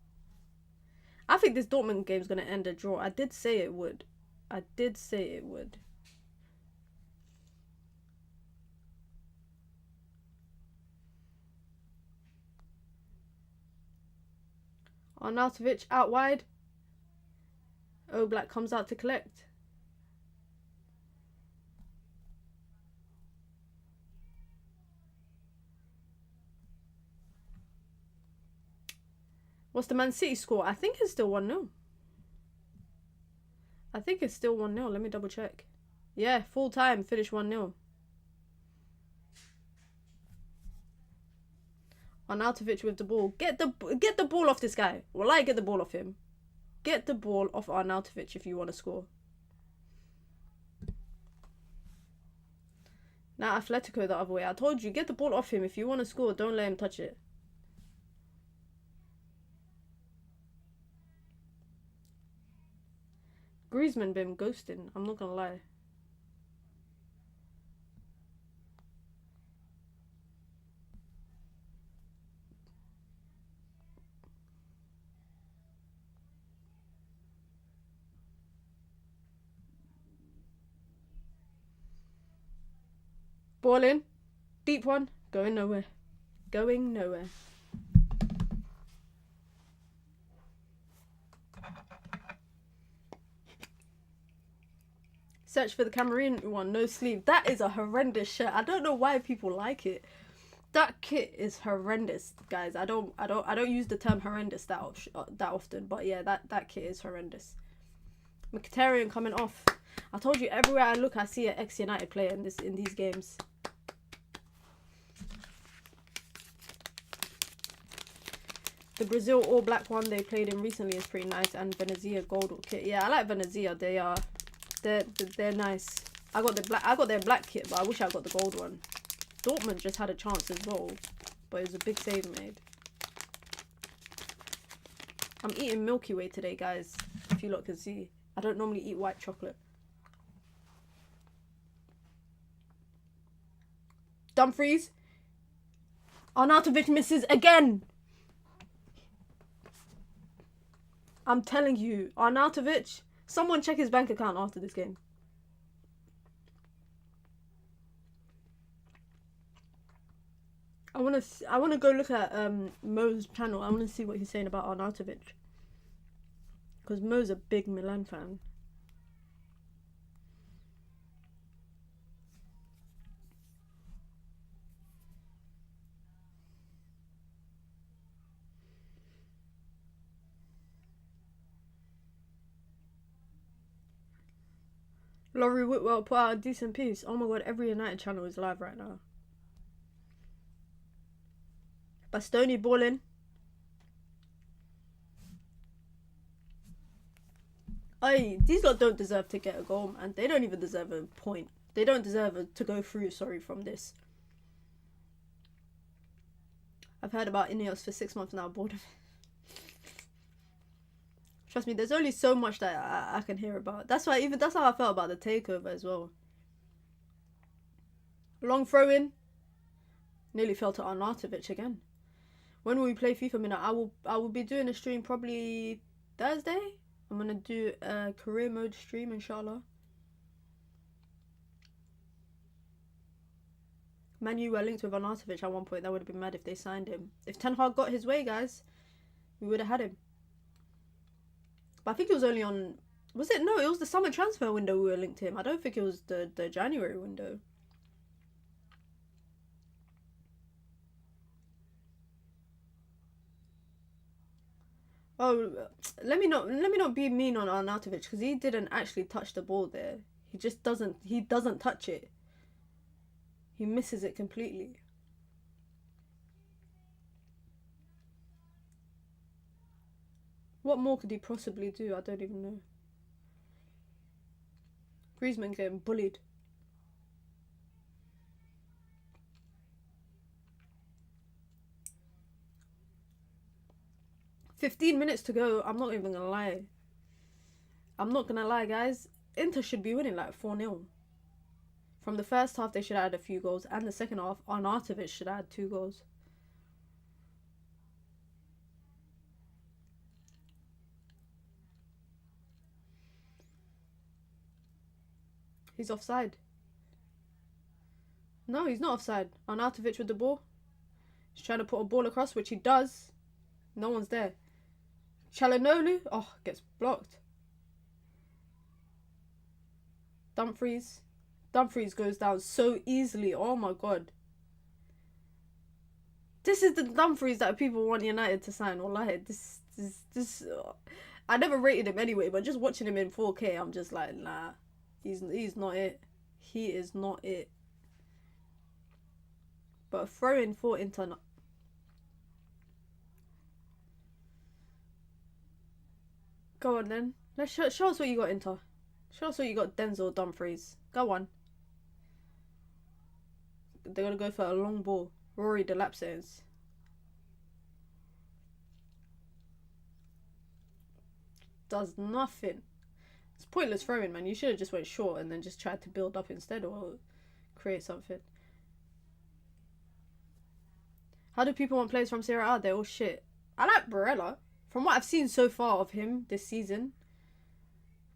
I think this Dortmund game is going to end a draw. I did say it would. I did say it would. Arnautovic out wide. Oblak comes out to collect. What's the Man City score? I think it's still 1-0. I think it's still 1-0. Let me double check. Yeah, full time. Finish 1-0. Arnautovic with the ball. Get the ball off this guy. Well, I get the ball off him. Get the ball off Arnautovic if you want to score. Now Atletico the other way. I told you, get the ball off him if you want to score. Don't let him touch it. Griezmann been ghosting. I'm not gonna lie. Ball in. Deep one. Going nowhere. Going nowhere. Search for the Cameroon one. No sleeve. That is a horrendous shirt. I don't know why people like it. That kit is horrendous, guys. I don't use the term horrendous that often, but yeah, that kit is horrendous. Mkhitaryan coming off. I told you, everywhere I look I see an ex-United player in these games. The Brazil All Black one they played in recently is pretty nice, and Venezia gold kit. Yeah, I like Venezia. They're nice. I got their black kit, but I wish I got the gold one. Dortmund just had a chance as well, but it was a big save made. I'm eating Milky Way today, guys. If you lot can see, I don't normally eat white chocolate. Dumfries. Arnautovic misses again. I'm telling you, Arnautovic. Someone check his bank account after this game. I wanna go look at Mo's channel. I wanna see what he's saying about Arnautovic, because Mo's a big Milan fan. Laurie Whitwell put out a decent piece. Oh my god, every United channel is live right now. Bastoni balling. These lot don't deserve to get a goal, man. They don't even deserve a point. They don't deserve to go through, from this. I've heard about Ineos for 6 months now, bored of it. Trust me, there's only so much that I can hear about. That's how I felt about the takeover as well. Long throw in. Nearly fell to Arnautovic again. When will we play FIFA Minute? I will be doing a stream probably Thursday. I'm gonna do a career mode stream, inshallah. Man U were linked with Arnautovic at one point. That would have been mad if they signed him. If Ten Hag got his way, guys, we would have had him. But I think it was only on... Was it? No, it was the summer transfer window we were linked to him. I don't think it was the January window. Oh, let me not be mean on Arnautovic, because he didn't actually touch the ball there. He just doesn't touch it. He misses it completely. What more could he possibly do? I don't even know. Griezmann getting bullied. "15 minutes to go." I'm not even gonna lie. I'm not gonna lie, guys. Inter should be winning like 4-0. From the first half, they should add a few goals, and the second half, Arnautovic should add 2 goals. He's offside. No, he's not offside. Arnautovic with the ball. He's trying to put a ball across, which he does. No one's there. Çalhanoğlu. Oh, gets blocked. Dumfries. Dumfries goes down so easily. Oh my god. This is the Dumfries that people want United to sign. Wallahi, this. I never rated him anyway, but just watching him in 4K, I'm just like, nah, he's not it. He is not it. But a throw in for Inter. Go on then. Let's show us what you got, Inter. Show us what you got, Denzel Dumfries. Go on. They're gonna go for a long ball. Rory Delapses. Does nothing. It's pointless throwing, man. You should have just went short and then just tried to build up instead or create something. How do people want players from Serie A? They're all shit. I like Barella. From what I've seen so far of him this season,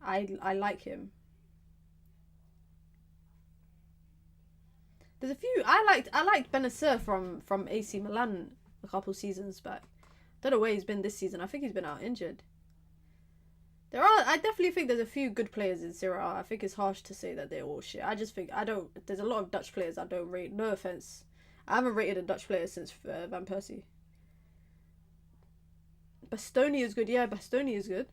I like him. There's a few I liked Benacer from AC Milan a couple seasons back. Don't know where he's been this season. I think he's been out injured. I definitely think there's a few good players in Serie A. I think it's harsh to say that they're all shit. I just think there's a lot of Dutch players I don't rate. No offense. I haven't rated a Dutch player since Van Persie. Bastoni is good. Yeah, Bastoni is good.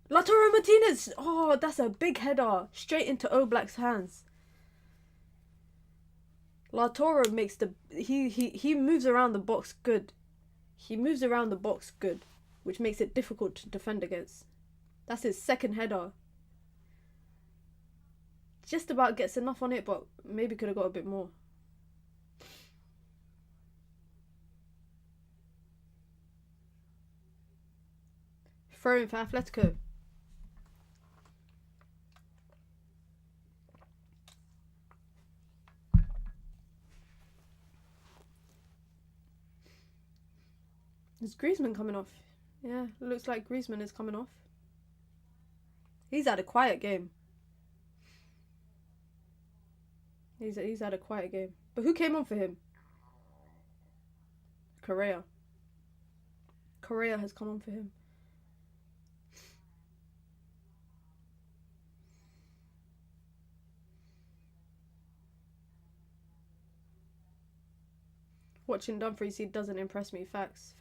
Lautaro Martinez. Oh, that's a big header. Straight into Oblak's hands. Lautaro makes he moves around the box good. He moves around the box good, which makes it difficult to defend against. That's his second header. Just about gets enough on it, but maybe could have got a bit more. Throwing for Atletico. Is Griezmann coming off? Yeah, looks like Griezmann is coming off. He's had a quiet game. He's had a quiet game. But who came on for him? Correa. Correa has come on for him. Watching Dumfries, he doesn't impress me. Facts.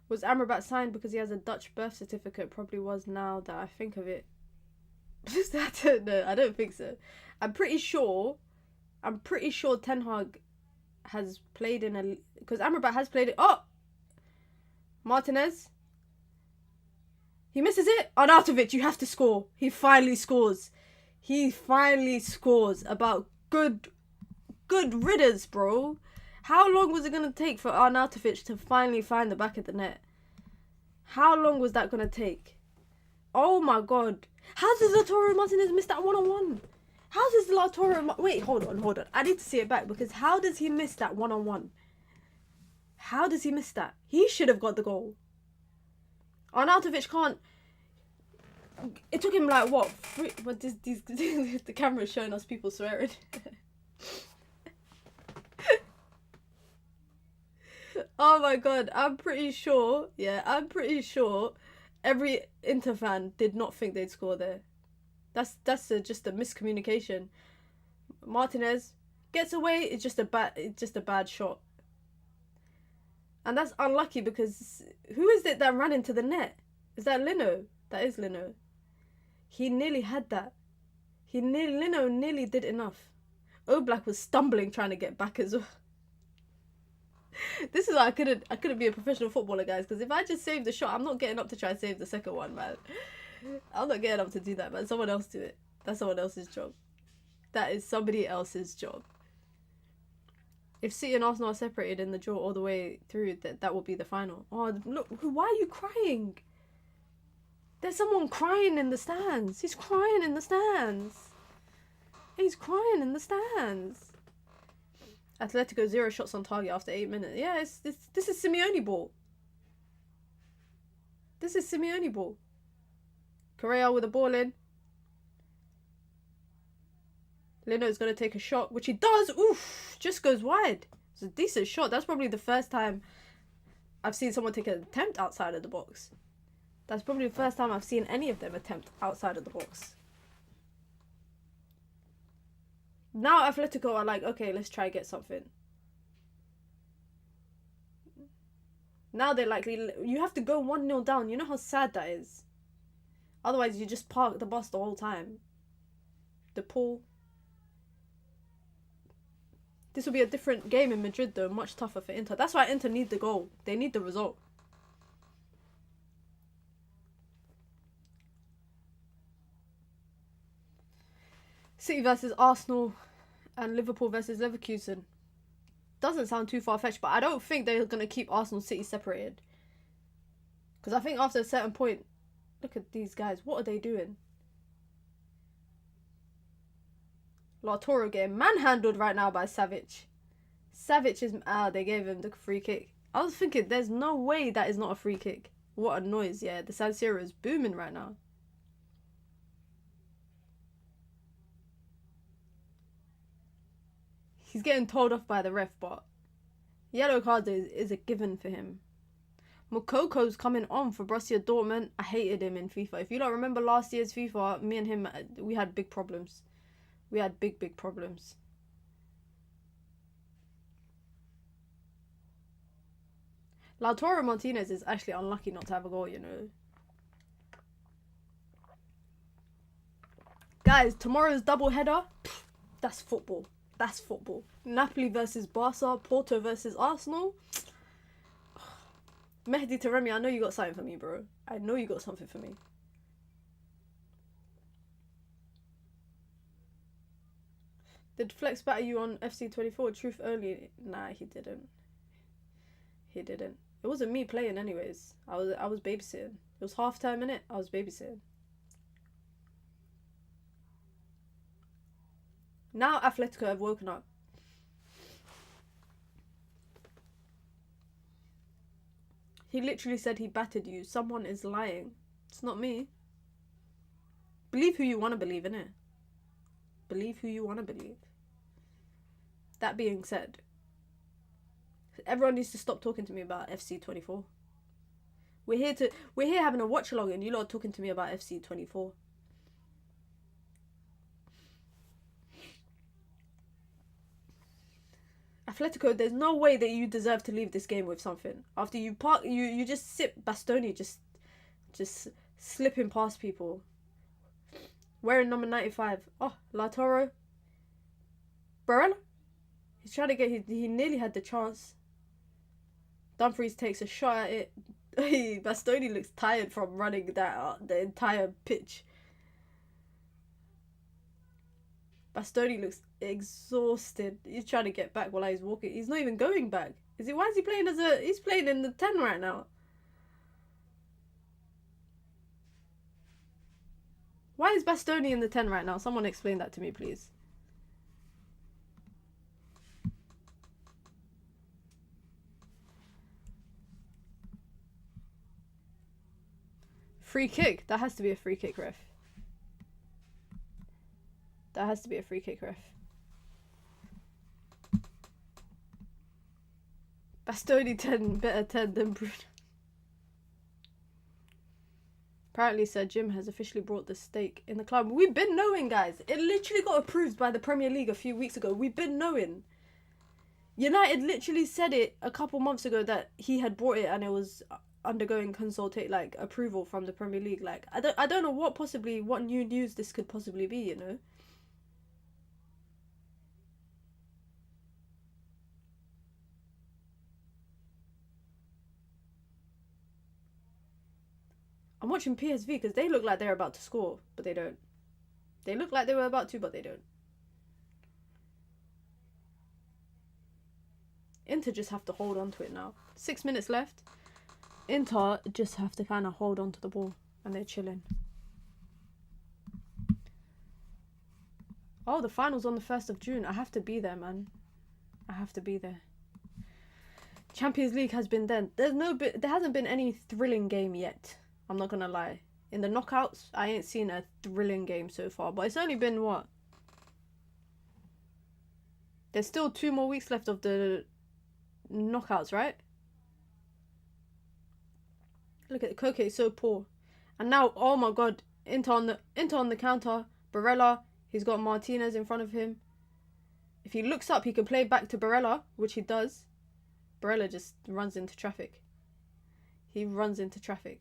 Was Amrabat signed because he has a Dutch birth certificate? Probably was, now that I think of it. I don't know. I don't think so. I'm pretty sure Ten Hag has played in a... Because Amrabat has played it. Oh! Martinez. He misses it. Arnautovic, you have to score. He finally scores. About good riddance, bro. How long was it going to take for Arnautovic to finally find the back of the net? How long was that going to take? Oh my god. How does Lautaro Martinez miss that one-on-one? How does Lautaro... Wait, hold on. I need to see it back, because how does he miss that one-on-one? How does he miss that? He should have got the goal. Arnautovic can't... It took him like, what? But the camera's showing us people swearing. Oh my god, I'm pretty sure every Inter fan did not think they'd score there. That's just a miscommunication. Martinez gets away, it's just a bad shot. And that's unlucky, because who is it that ran into the net? Is that Lino? That is Lino. He nearly had that. Lino nearly did enough. Oblak was stumbling trying to get back as well. This is why I couldn't be a professional footballer, guys, because if I just save the shot, I'm not getting up to try and save the second one, man. I'm not getting up to do that, man. Someone else do it. That's someone else's job. That is somebody else's job. If City and Arsenal are separated in the draw all the way through, that will be the final. Oh, look, why are you crying? There's someone crying in the stands. He's crying in the stands. Atletico 0 shots on target after 8 minutes. Yeah, this is Simeone ball. Correa with the ball in. Lino's going to take a shot, which he does. Oof, just goes wide. It's a decent shot. That's probably the first time I've seen someone take an attempt outside of the box. That's probably the first time I've seen any of them attempt outside of the box. Now Atletico are like, okay, let's try get something. Now they're like, you have to go 1-0 down. You know how sad that is? Otherwise, you just park the bus the whole time. The pool. This will be a different game in Madrid, though. Much tougher for Inter. That's why Inter need the goal. They need the result. City versus Arsenal and Liverpool versus Leverkusen. Doesn't sound too far-fetched, but I don't think they're going to keep Arsenal City separated. Because I think after a certain point... Look at these guys. What are they doing? Lautaro getting manhandled right now by Savic. Savic is... they gave him the free kick. I was thinking, there's no way that is not a free kick. What a noise, yeah. The San Siro is booming right now. He's getting told off by the ref, but... Yellow card is a given for him. Mokoko's coming on for Borussia Dortmund. I hated him in FIFA. If you don't remember last year's FIFA, me and him, we had big problems. We had big problems. Lautaro Martinez is actually unlucky not to have a goal, you know. Guys, tomorrow's double header, that's football. That's football. Napoli versus Barca, Porto versus Arsenal. Mehdi Taremi, I know you got something for me, bro. I know you got something for me. Did Flex batter you on FC24? Truth only? Nah, he didn't. He didn't. It wasn't me playing anyways. I was babysitting. It was half time, innit? I was babysitting. Now Atletico have woken up. He literally said he battered you. Someone is lying. It's not me. Believe who you want to believe, innit? Believe who you want to believe. That being said, everyone needs to stop talking to me about FC24. We're here having a watch along and you lot are talking to me about FC24. Atletico, there's no way that you deserve to leave this game with something. After you park, you just sit Bastoni, just slipping past people. Wearing number 95. Oh, Lautaro. Barella? He's trying to get, he nearly had the chance. Dumfries takes a shot at it. Bastoni looks tired from running that the entire pitch. Bastoni looks exhausted. He's trying to get back while he's walking. He's not even going back. Why is he playing he's playing in the 10 right now. Why is Bastoni in the 10 right now? Someone explain that to me, please. Free kick. That has to be a free kick, ref. That has to be a free kick, ref. Bastoni 10, better 10 than Bruno. Apparently Sir Jim has officially brought the stake in the club. We've been knowing, guys. It literally got approved by the Premier League a few weeks ago. We've been knowing. United literally said it a couple months ago that he had brought it and it was undergoing approval from the Premier League. Like, I don't know what new news this could possibly be, you know. I'm watching PSV because they look like they're about to score, but they don't. They look like they were about to, but they don't. Inter just have to hold on to it now. 6 minutes left. Inter just have to kind of hold on to the ball, and they're chilling. Oh, the final's on the 1st of June. I have to be there, man. I have to be there. Champions League has been done. There hasn't been any thrilling game yet. I'm not gonna lie. In the knockouts, I ain't seen a thrilling game so far. But it's only been what? There's still 2 more weeks left of the knockouts, right? Look at Koke, so poor. And now, oh my god, Inter on the counter. Barella, he's got Martinez in front of him. If he looks up, he can play back to Barella, which he does. Barella just runs into traffic. He runs into traffic.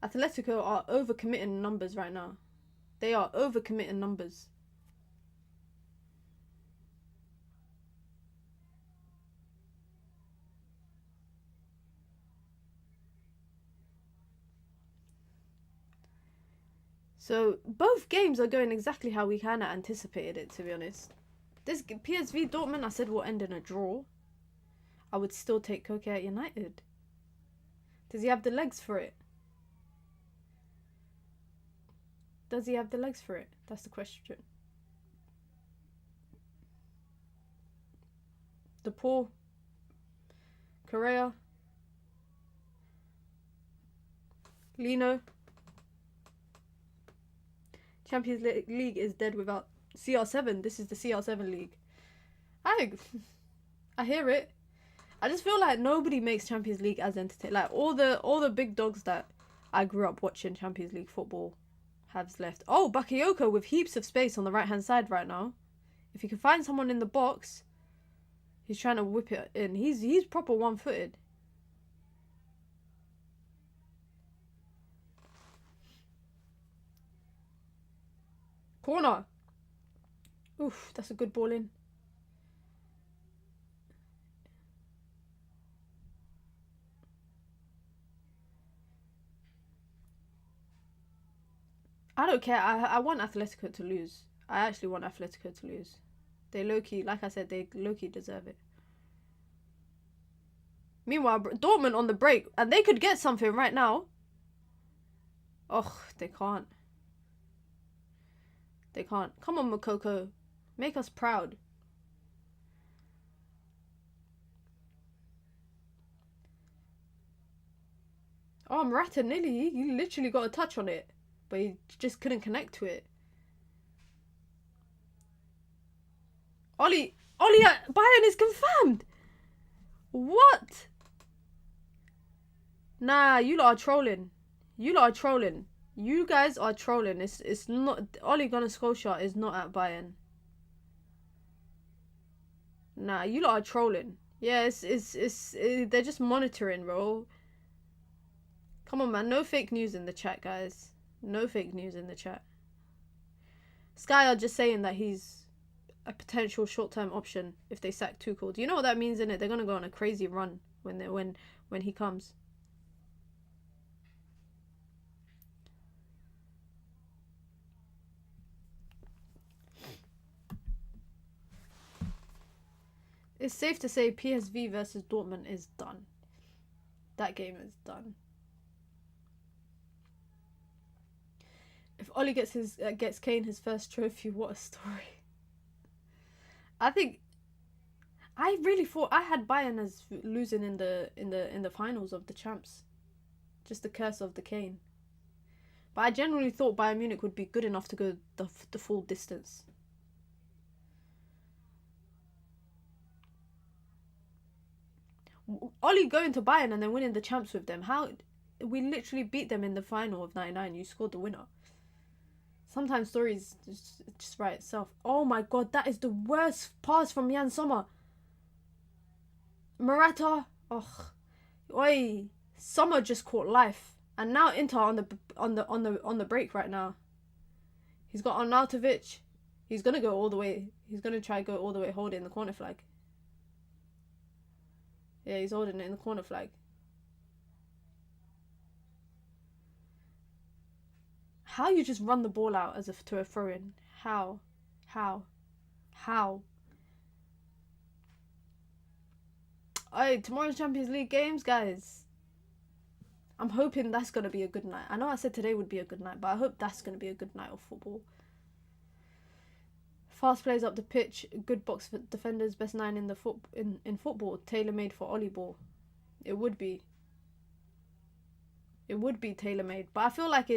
Atletico are overcommitting numbers right now. They are overcommitting numbers. So both games are going exactly how we kind of anticipated it, to be honest. This PSV Dortmund, I said will end in a draw. I would still take Koke at United. Does he have the legs for it? Does he have the legs for it? That's the question. De Paul, Correa, Lino. Champions League is dead without CR7. This is the CR7 league. I hear it. I just feel like nobody makes Champions League as entertaining. Like all the big dogs that I grew up watching Champions League football have left. Oh, Bakayoko with heaps of space on the right hand side right now. If he can find someone in the box, he's trying to whip it in. He's proper one-footed. Corner. Oof, that's a good ball in. I don't care. I want Atletico to lose. I actually want Atletico to lose. They low-key, like I said, they low-key deserve it. Meanwhile, Dortmund on the break, and they could get something right now. Oh, they can't. They can't. Come on, Makoko. Make us proud. Oh, Morata nearly. He literally got a touch on it. But he just couldn't connect to it. Oli Bayern is confirmed. What? Nah, you lot are trolling. You lot are trolling. You guys are trolling. It's not. Ole Gunnar Solskjaer is not at Bayern. Nah, you lot are trolling. Yeah, they're just monitoring, bro. Come on, man. No fake news in the chat, guys. No fake news in the chat. Sky are just saying that he's a potential short-term option if they sack Tuchel. Do you know what that means, innit? They're gonna go on a crazy run when he comes. It's safe to say PSV versus Dortmund is done. That game is done. If Oli gets Kane his first trophy, what a story. I really thought I had Bayern as losing in the finals of the champs. Just the curse of the Kane. But I genuinely thought Bayern Munich would be good enough to go the full distance. Oli going to Bayern and then winning the champs with them. How we literally beat them in the final of '99. You scored the winner. Sometimes stories just write itself. Oh my god, that is the worst pass from Jan Sommer. Morata, ugh, oi, Sommer just caught life, and now Inter on the break right now. He's got Arnautovic. He's gonna go all the way. He's gonna try go all the way, hold it in the corner flag. Yeah, he's holding it in the corner flag. How you just run the ball out as if to a throw-in? How? Alright, tomorrow's Champions League games, guys. I'm hoping that's going to be a good night. I know I said today would be a good night, but I hope that's going to be a good night of football. Fast plays up the pitch, good box for defenders, best 9 in the football, tailor-made for Oli ball. It would be. It would be tailor-made, but I feel like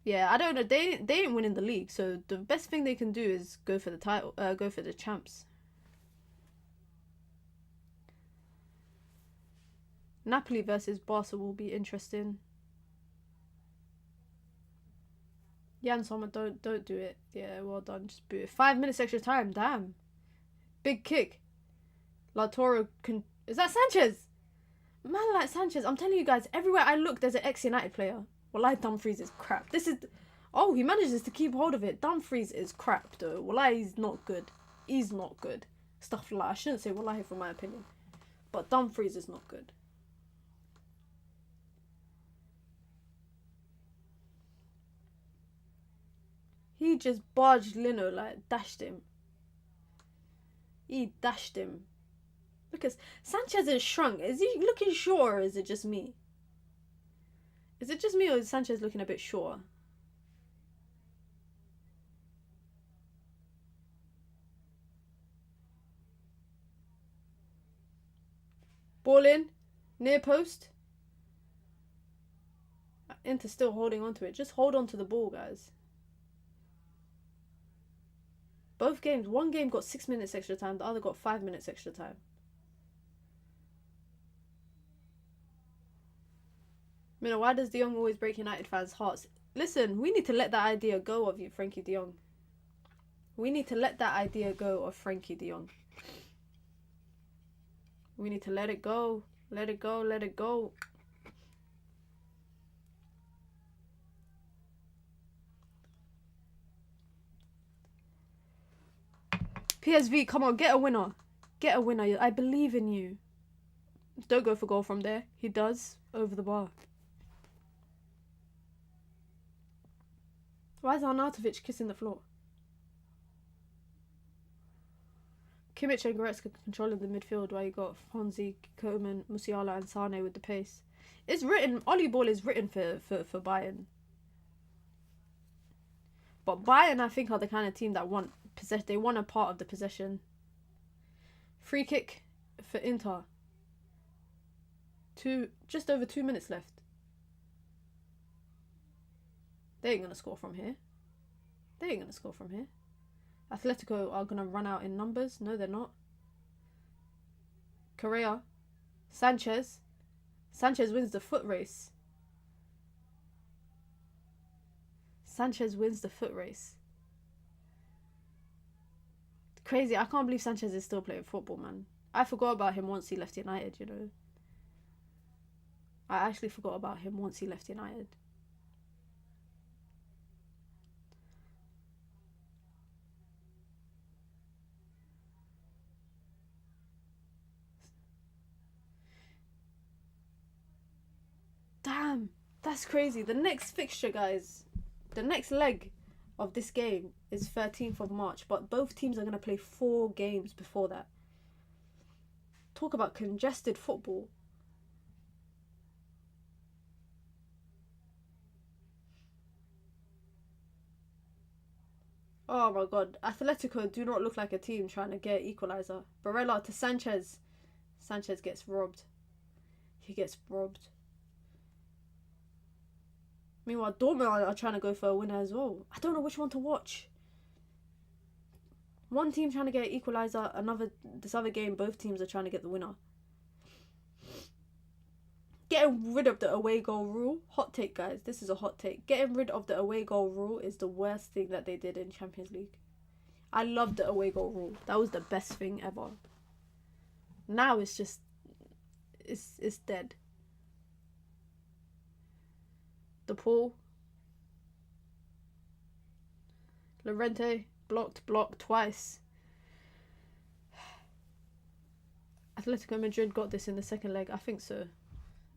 yeah, I don't know. They ain't winning the league, so the best thing they can do is go for the title. Go for the champs. Napoli versus Barca will be interesting. Jan Sommer, don't do it. Yeah, well done. Just boot it. 5 minutes extra time. Damn. Big kick. Lautaro can. Is that Sanchez? Man, like Sanchez. I'm telling you guys, everywhere I look, there's an ex-United player. Wallahi, Dumfries is crap. This is. Oh, he manages to keep hold of it. Dumfries is crap, though. Wallahi, he's not good. He's not good. Stuff like I shouldn't say Wallahi for my opinion, but Dumfries is not good. He just barged Lino, like, dashed him. He dashed him. Look at Sanchez is shrunk. Is he looking short, or is it just me? Is it just me, or is Sanchez looking a bit short? Ball in. Near post. Inter still holding on to it. Just hold on to the ball, guys. Both games, one game got 6 minutes extra time, the other got 5 minutes extra time. Mina, why does De Jong always break United fans' hearts? Listen, we need to let that idea go of you, Frankie De Jong. We need to let that idea go of Frankie De Jong. We need to let it go. Let it go, let it go. PSV, come on, get a winner. Get a winner. I believe in you. Don't go for goal from there. He does. Over the bar. Why is Arnautovic kissing the floor? Kimmich and Goretzka controlling the midfield while you got Fonzie, Koeman, Musiala and Sane with the pace. It's written, Ollie Ball is written for Bayern. But Bayern, I think, are the kind of team that want possession. They want a part of the possession. Free kick for Inter. Just over 2 minutes left. They ain't gonna score from here. They ain't gonna score from here. Atletico are gonna run out in numbers. No, they're not. Correa. Sanchez. Sanchez wins the foot race. Sanchez wins the foot race. Crazy. I can't believe Sanchez is still playing football, man. I forgot about him once he left United, you know. I actually forgot about him once he left United. Damn, that's crazy. The next fixture, guys, the next leg of this game is 13th of March, but both teams are going to play 4 games before that. Talk about congested football. Oh my god, Atletico do not look like a team trying to get equaliser. Barella to Sanchez. Sanchez gets robbed. He gets robbed. Meanwhile, Dortmund are trying to go for a winner as well. I don't know which one to watch. One team trying to get an equaliser, this other game, both teams are trying to get the winner. Getting rid of the away goal rule. Hot take, guys. This is a hot take. Getting rid of the away goal rule is the worst thing that they did in Champions League. I love the away goal rule. That was the best thing ever. Now it's just... It's dead. The Paul. Llorente. Blocked twice. Atletico Madrid got this in the second leg. I think so.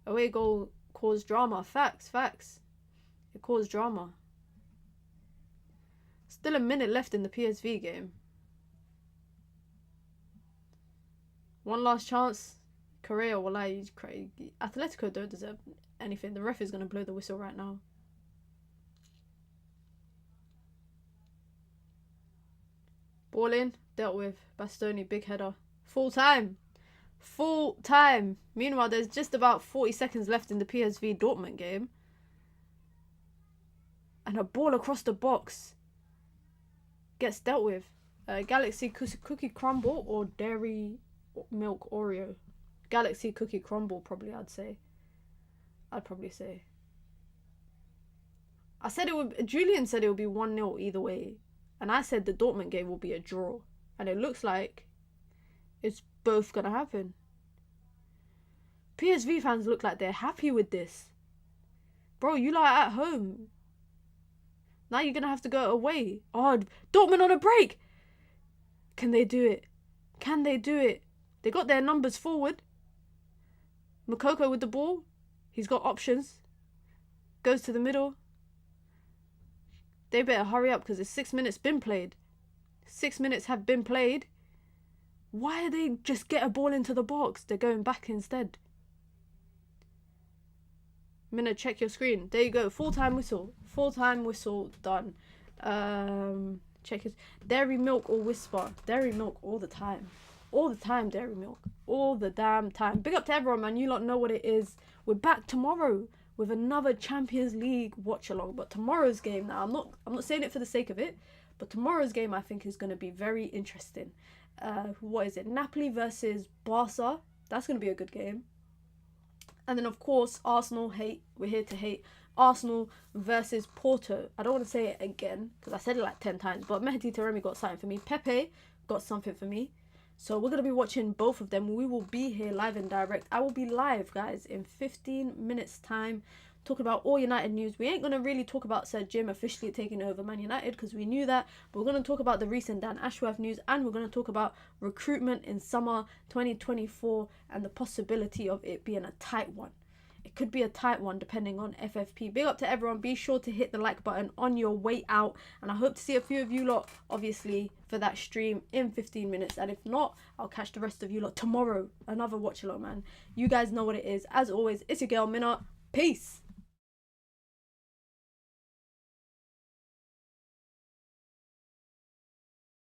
Away goal caused drama. Facts. It caused drama. Still a minute left in the PSV game. One last chance. Correa, wallahi, Atletico don't deserve anything. The ref is going to blow the whistle right now. Ball in. Dealt with. Bastoni, big header. Full time. Full time. Meanwhile, there's just about 40 seconds left in the PSV Dortmund game. And a ball across the box gets dealt with. Galaxy Cookie Crumble or Dairy Milk Oreo? Galaxy Cookie Crumble, probably, I'd probably say. Julian said it would be 1-0 either way. And I said the Dortmund game will be a draw. And it looks like it's both going to happen. PSV fans look like they're happy with this. Bro, you like at home. Now you're going to have to go away. Oh, Dortmund on a break. Can they do it? Can they do it? They got their numbers forward. Moukoko with the ball. He's got options. Goes to the middle. They better hurry up because it's 6 minutes been played. 6 minutes have been played. Why they just get a ball into the box? They're going back instead. Mina, check your screen. There you go. Full-time whistle. Full-time whistle done. Check his Dairy Milk or Whisper. Dairy Milk all the time. All the time, Dairy Milk. All the damn time. Big up to everyone, man. You lot know what it is. We're back tomorrow with another Champions League watch along. But tomorrow's game now, I'm not saying it for the sake of it, but tomorrow's game I think is going to be very interesting. What is it? Napoli versus Barca. That's going to be a good game. And then of course Arsenal hate. We're here to hate. Arsenal versus Porto. I don't want to say it again because I said it like 10 times. But Mehdi Taremi got something for me. Pepe got something for me. So we're going to be watching both of them. We will be here live and direct. I will be live, guys, in 15 minutes time. Talking about all United news. We ain't going to really talk about Sir Jim officially taking over Man United because we knew that. But we're going to talk about the recent Dan Ashworth news. And we're going to talk about recruitment in summer 2024 and the possibility of it being a tight one. It could be a tight one depending on FFP. Big up to everyone. Be sure to hit the like button on your way out. And I hope to see a few of you lot, obviously, for that stream in 15 minutes. And if not, I'll catch the rest of you lot tomorrow. Another watch along, man. You guys know what it is. As always, it's your girl, Mina. Peace.